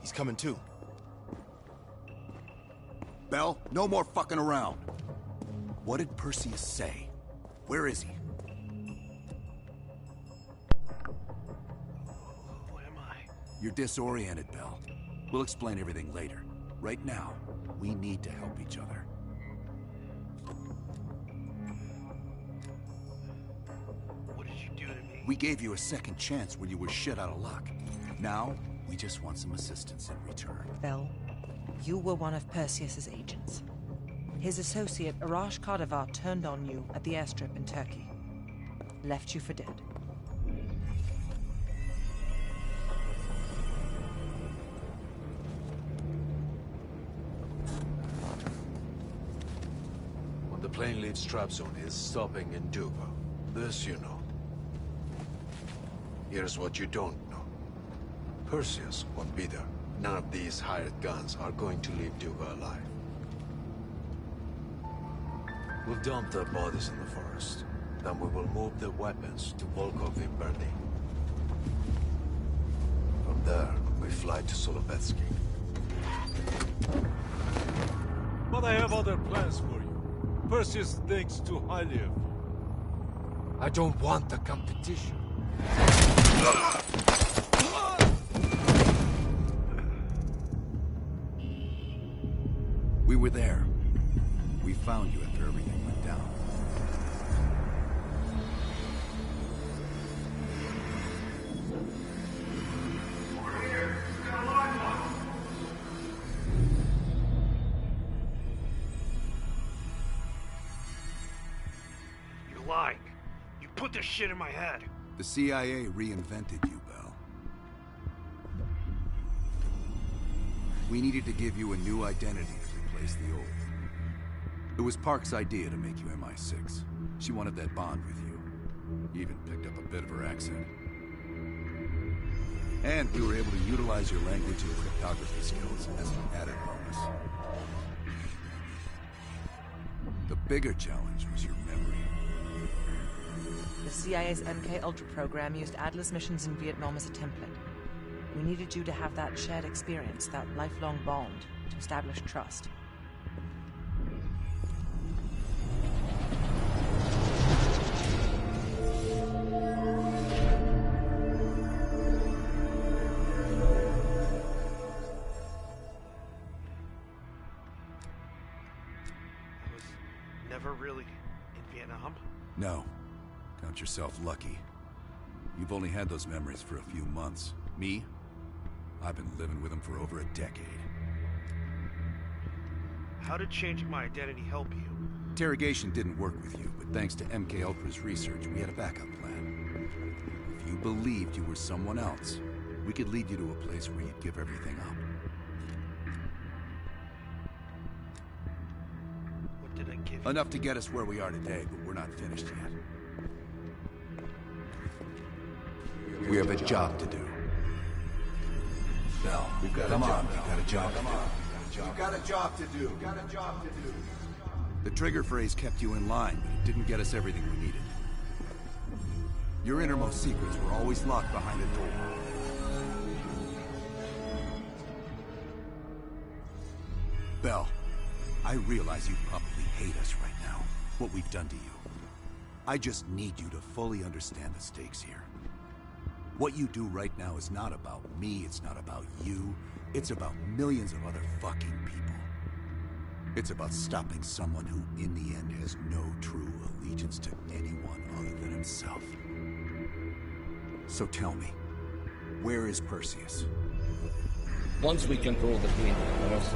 He's coming too. Bell, no more fucking around. What did Perseus say? Where is he? Who am I? You're disoriented, Bell. We'll explain everything later. Right now, we need to help each other. What did you do to me? We gave you a second chance when you were shit out of luck. Now, we just want some assistance in return. Bell, you were one of Perseus's agents. His associate, Arash Kardavar, turned on you at the airstrip in Turkey. Left you for dead. When the plane leaves trap zone, it's stopping in Duba. This you know. Here's what you don't know. Perseus won't be there. None of these hired guns are going to leave Duba alive. We'll dump their bodies in the forest. Then we will move the weapons to Volkov in Berlin. From there, we fly to Solovetsky. But I have other plans for you. Perseus thinks too highly of you. I don't want the competition. We were there. We found you after everything went down. You're lying. You put this shit in my head. The CIA reinvented you, Bell. We needed to give you a new identity to replace the old. It was Park's idea to make you MI6. She wanted that bond with you. You even picked up a bit of her accent. And we were able to utilize your language and cryptography skills as an added bonus. The bigger challenge was your memory. The CIA's MK-Ultra program used Adler's missions in Vietnam as a template. We needed you to have that shared experience, that lifelong bond, to establish trust. Never really in Vietnam? No. Count yourself lucky. You've only had those memories for a few months. Me? I've been living with them for over a decade. How did changing my identity help you? Interrogation didn't work with you, but thanks to MK-Ultra's research, we had a backup plan. If you believed you were someone else, we could lead you to a place where you'd give everything up. What did I give you? Enough to get us where we are today, but we're not finished yet. We have a job to do. Bell, come on, we've got a job to do. We've got a job to do. The trigger phrase kept you in line, but it didn't get us everything we needed. Your innermost secrets were always locked behind a door. Bell, I realize you probably hate us right now, what we've done to you. I just need you to fully understand the stakes here. What you do right now is not about me, it's not about you, it's about millions of other fucking people. It's about stopping someone who, in the end, has no true allegiance to anyone other than himself. So tell me, where is Perseus? Once we control the Twin Towers,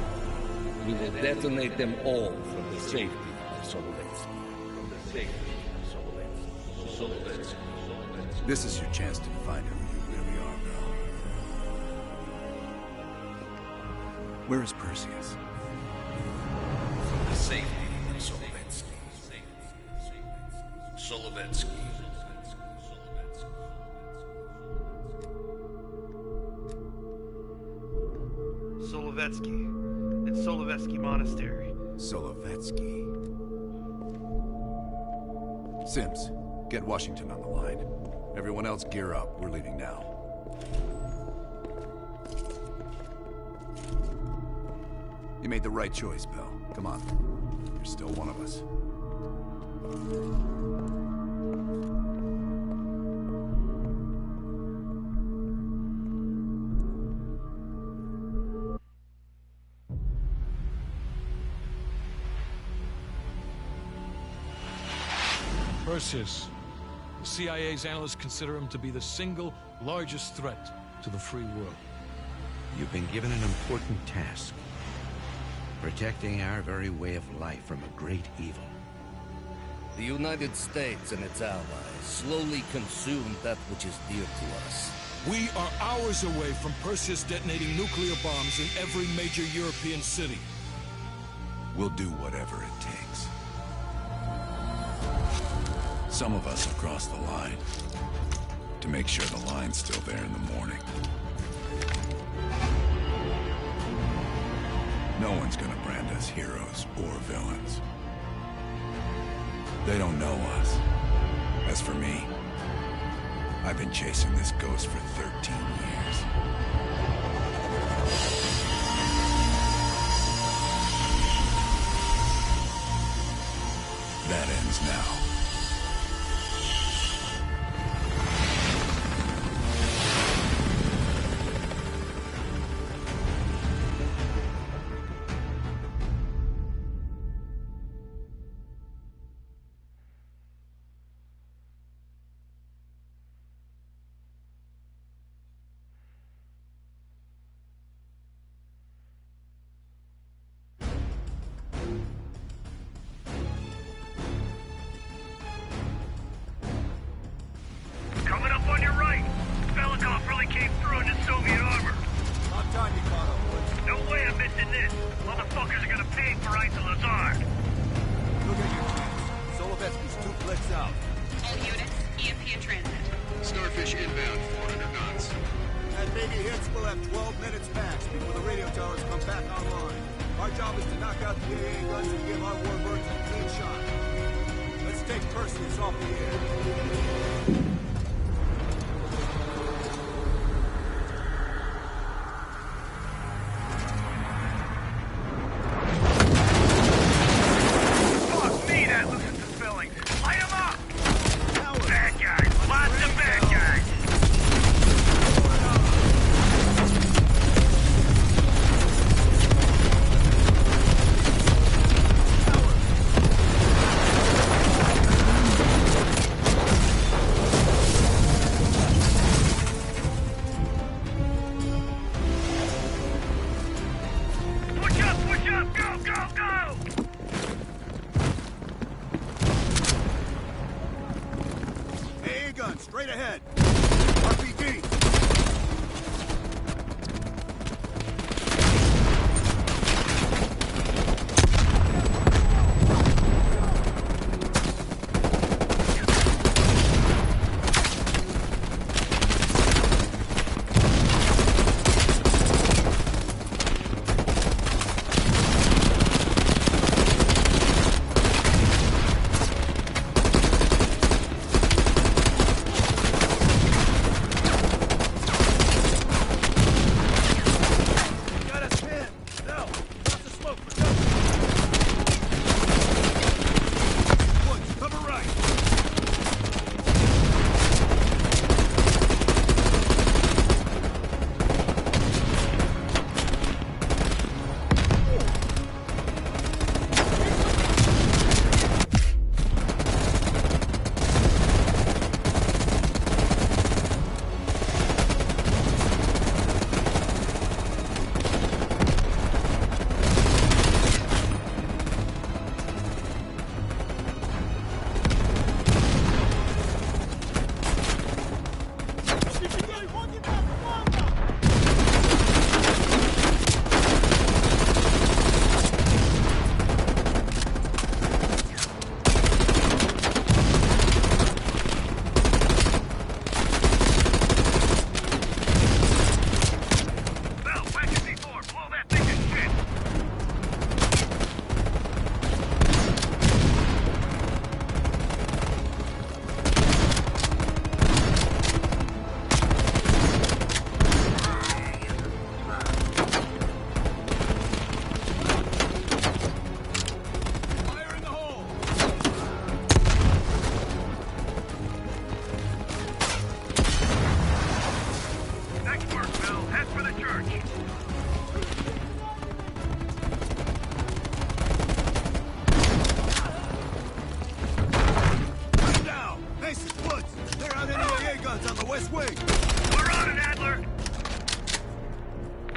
we will detonate them all from the safety of Solovetsky. This is your chance to find who you really are, Bell. Where is Perseus? From the safety of Solovetsky. Solovetsky. It's Solovetsky Monastery. Solovetsky. Sims, get Washington on the line. Everyone else gear up. We're leaving now. You made the right choice, Bell. Come on. You're still one of us. Perseus. The CIA's analysts consider him to be the single largest threat to the free world. You've been given an important task. Protecting our very way of life from a great evil. The United States and its allies slowly consume that which is dear to us. We are hours away from Perseus detonating nuclear bombs in every major European city. We'll do whatever it takes. Some of us have crossed the line to make sure the line's still there in the morning. No one's gonna brand us heroes or villains. They don't know us. As for me, I've been chasing this ghost for 13 years. That ends now. Perseus off the air. Straight ahead. RPG.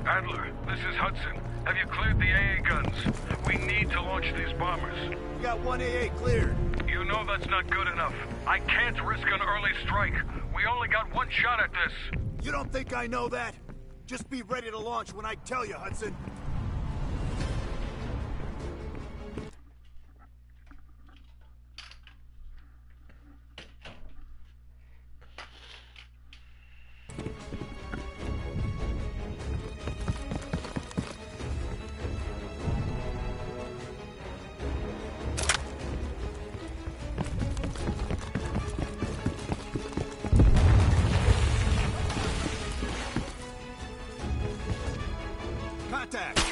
Adler, this is Hudson. Have you cleared the AA guns? We need to launch these bombers. We got one AA cleared. You know that's not good enough. I can't risk an early strike. We only got one shot at this. You don't think I know that? Just be ready to launch when I tell you, Hudson. Contact!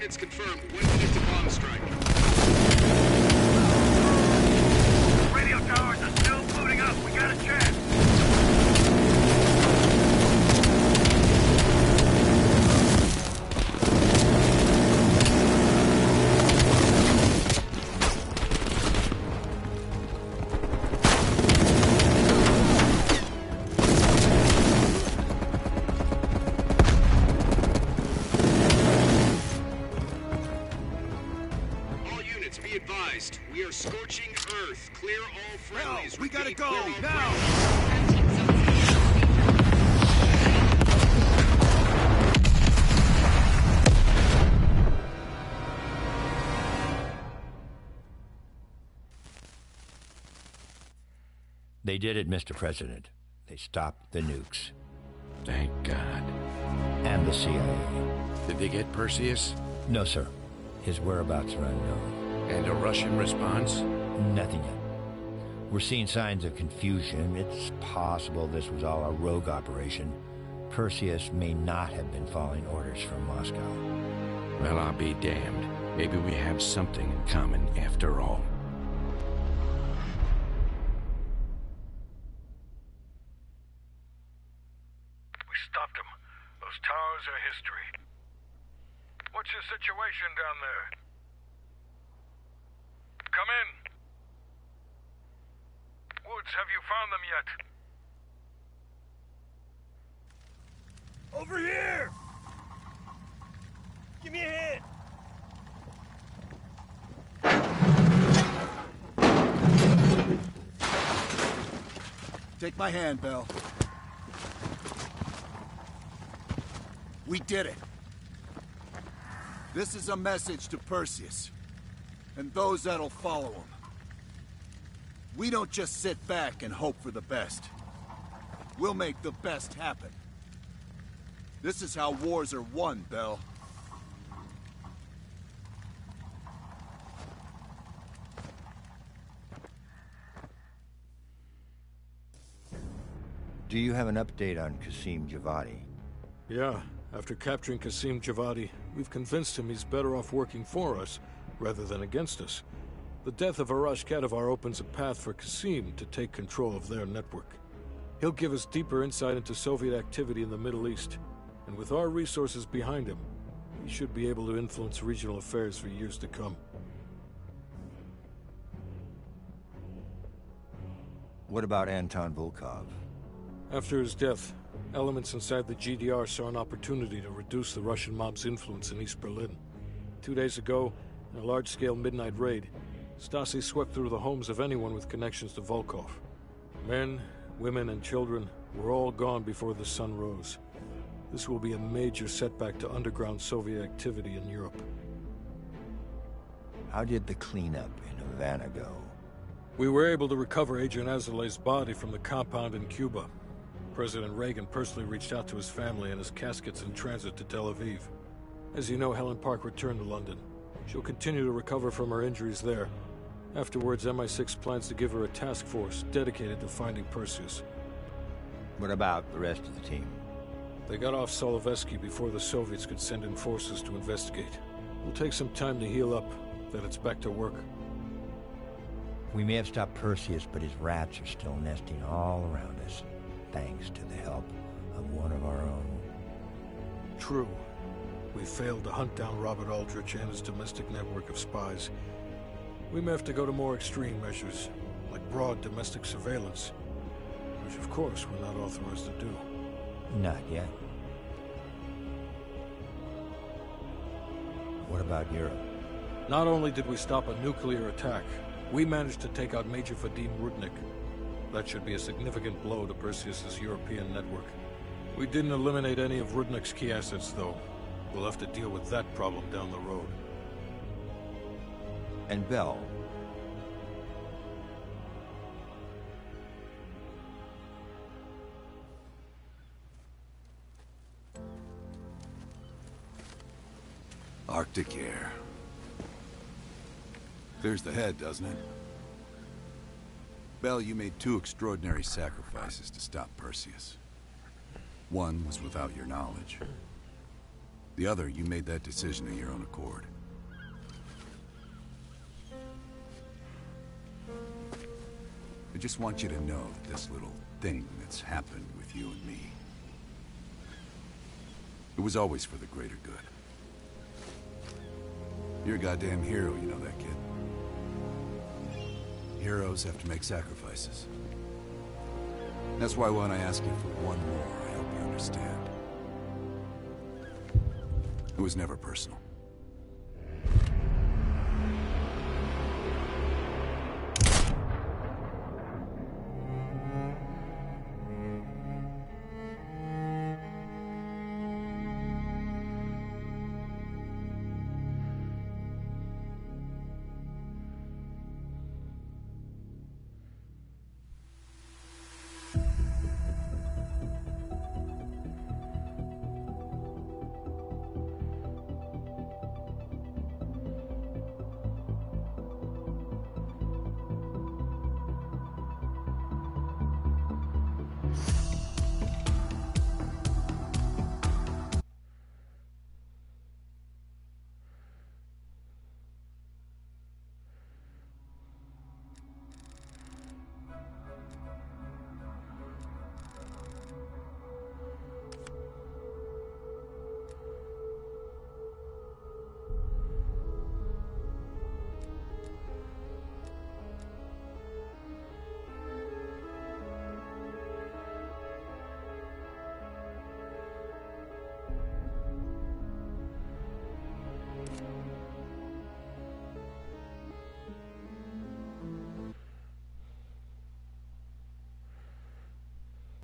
Coordinates confirmed. 1 minute to bomb strike. Radio towers are still booting up. We got a chance. We are scorching Earth. Clear all friendlies. No, we gotta Repeat, go, clear all now! They did it, Mr. President. They stopped the nukes. Thank God. And the CIA. Did they get Perseus? No, sir. His whereabouts are unknown. And a Russian response? Nothing yet. We're seeing signs of confusion. It's possible this was all a rogue operation. Perseus may not have been following orders from Moscow. Well, I'll be damned. Maybe we have something in common after all. We stopped them. Those towers are history. What's your situation down there? Come in. Woods, have you found them yet? Over here! Give me a hit! Take my hand, Bell. We did it. This is a message to Perseus, and those that'll follow him. We don't just sit back and hope for the best. We'll make the best happen. This is how wars are won, Bell. Do you have an update on Qasim Javadi? Yeah, after capturing Qasim Javadi, we've convinced him he's better off working for us rather than against us. The death of Arash Kadivar opens a path for Qasim to take control of their network. He'll give us deeper insight into Soviet activity in the Middle East, and with our resources behind him, he should be able to influence regional affairs for years to come. What about Anton Volkov? After his death, elements inside the GDR saw an opportunity to reduce the Russian mob's influence in East Berlin. 2 days ago, in a large-scale midnight raid, Stasi swept through the homes of anyone with connections to Volkov. Men, women, and children were all gone before the sun rose. This will be a major setback to underground Soviet activity in Europe. How did the cleanup in Havana go? We were able to recover Agent Azoulay's body from the compound in Cuba. President Reagan personally reached out to his family, and his casket's in transit to Tel Aviv. As you know, Helen Park returned to London. She'll continue to recover from her injuries there. Afterwards, MI6 plans to give her a task force dedicated to finding Perseus. What about the rest of the team? They got off Solovetsky before the Soviets could send in forces to investigate. It'll take some time to heal up, then it's back to work. We may have stopped Perseus, but his rats are still nesting all around us, thanks to the help of one of our own. True. We failed to hunt down Robert Aldrich and his domestic network of spies. We may have to go to more extreme measures, like broad domestic surveillance, which of course we're not authorized to do. Not yet. What about Europe? Not only did we stop a nuclear attack, we managed to take out Major Vadim Rudnik. That should be a significant blow to Perseus's European network. We didn't eliminate any of Rudnik's key assets, though. We'll have to deal with that problem down the road. And Bell? Arctic air. Clears the head, doesn't it? Bell, you made 2 extraordinary sacrifices to stop Perseus. One was without your knowledge. The other, you made that decision of your own accord. I just want you to know that this little thing that's happened with you and me, it was always for the greater good. You're a goddamn hero, you know that, kid. Heroes have to make sacrifices. That's why when I ask you for one more, I hope you understand. It was never personal.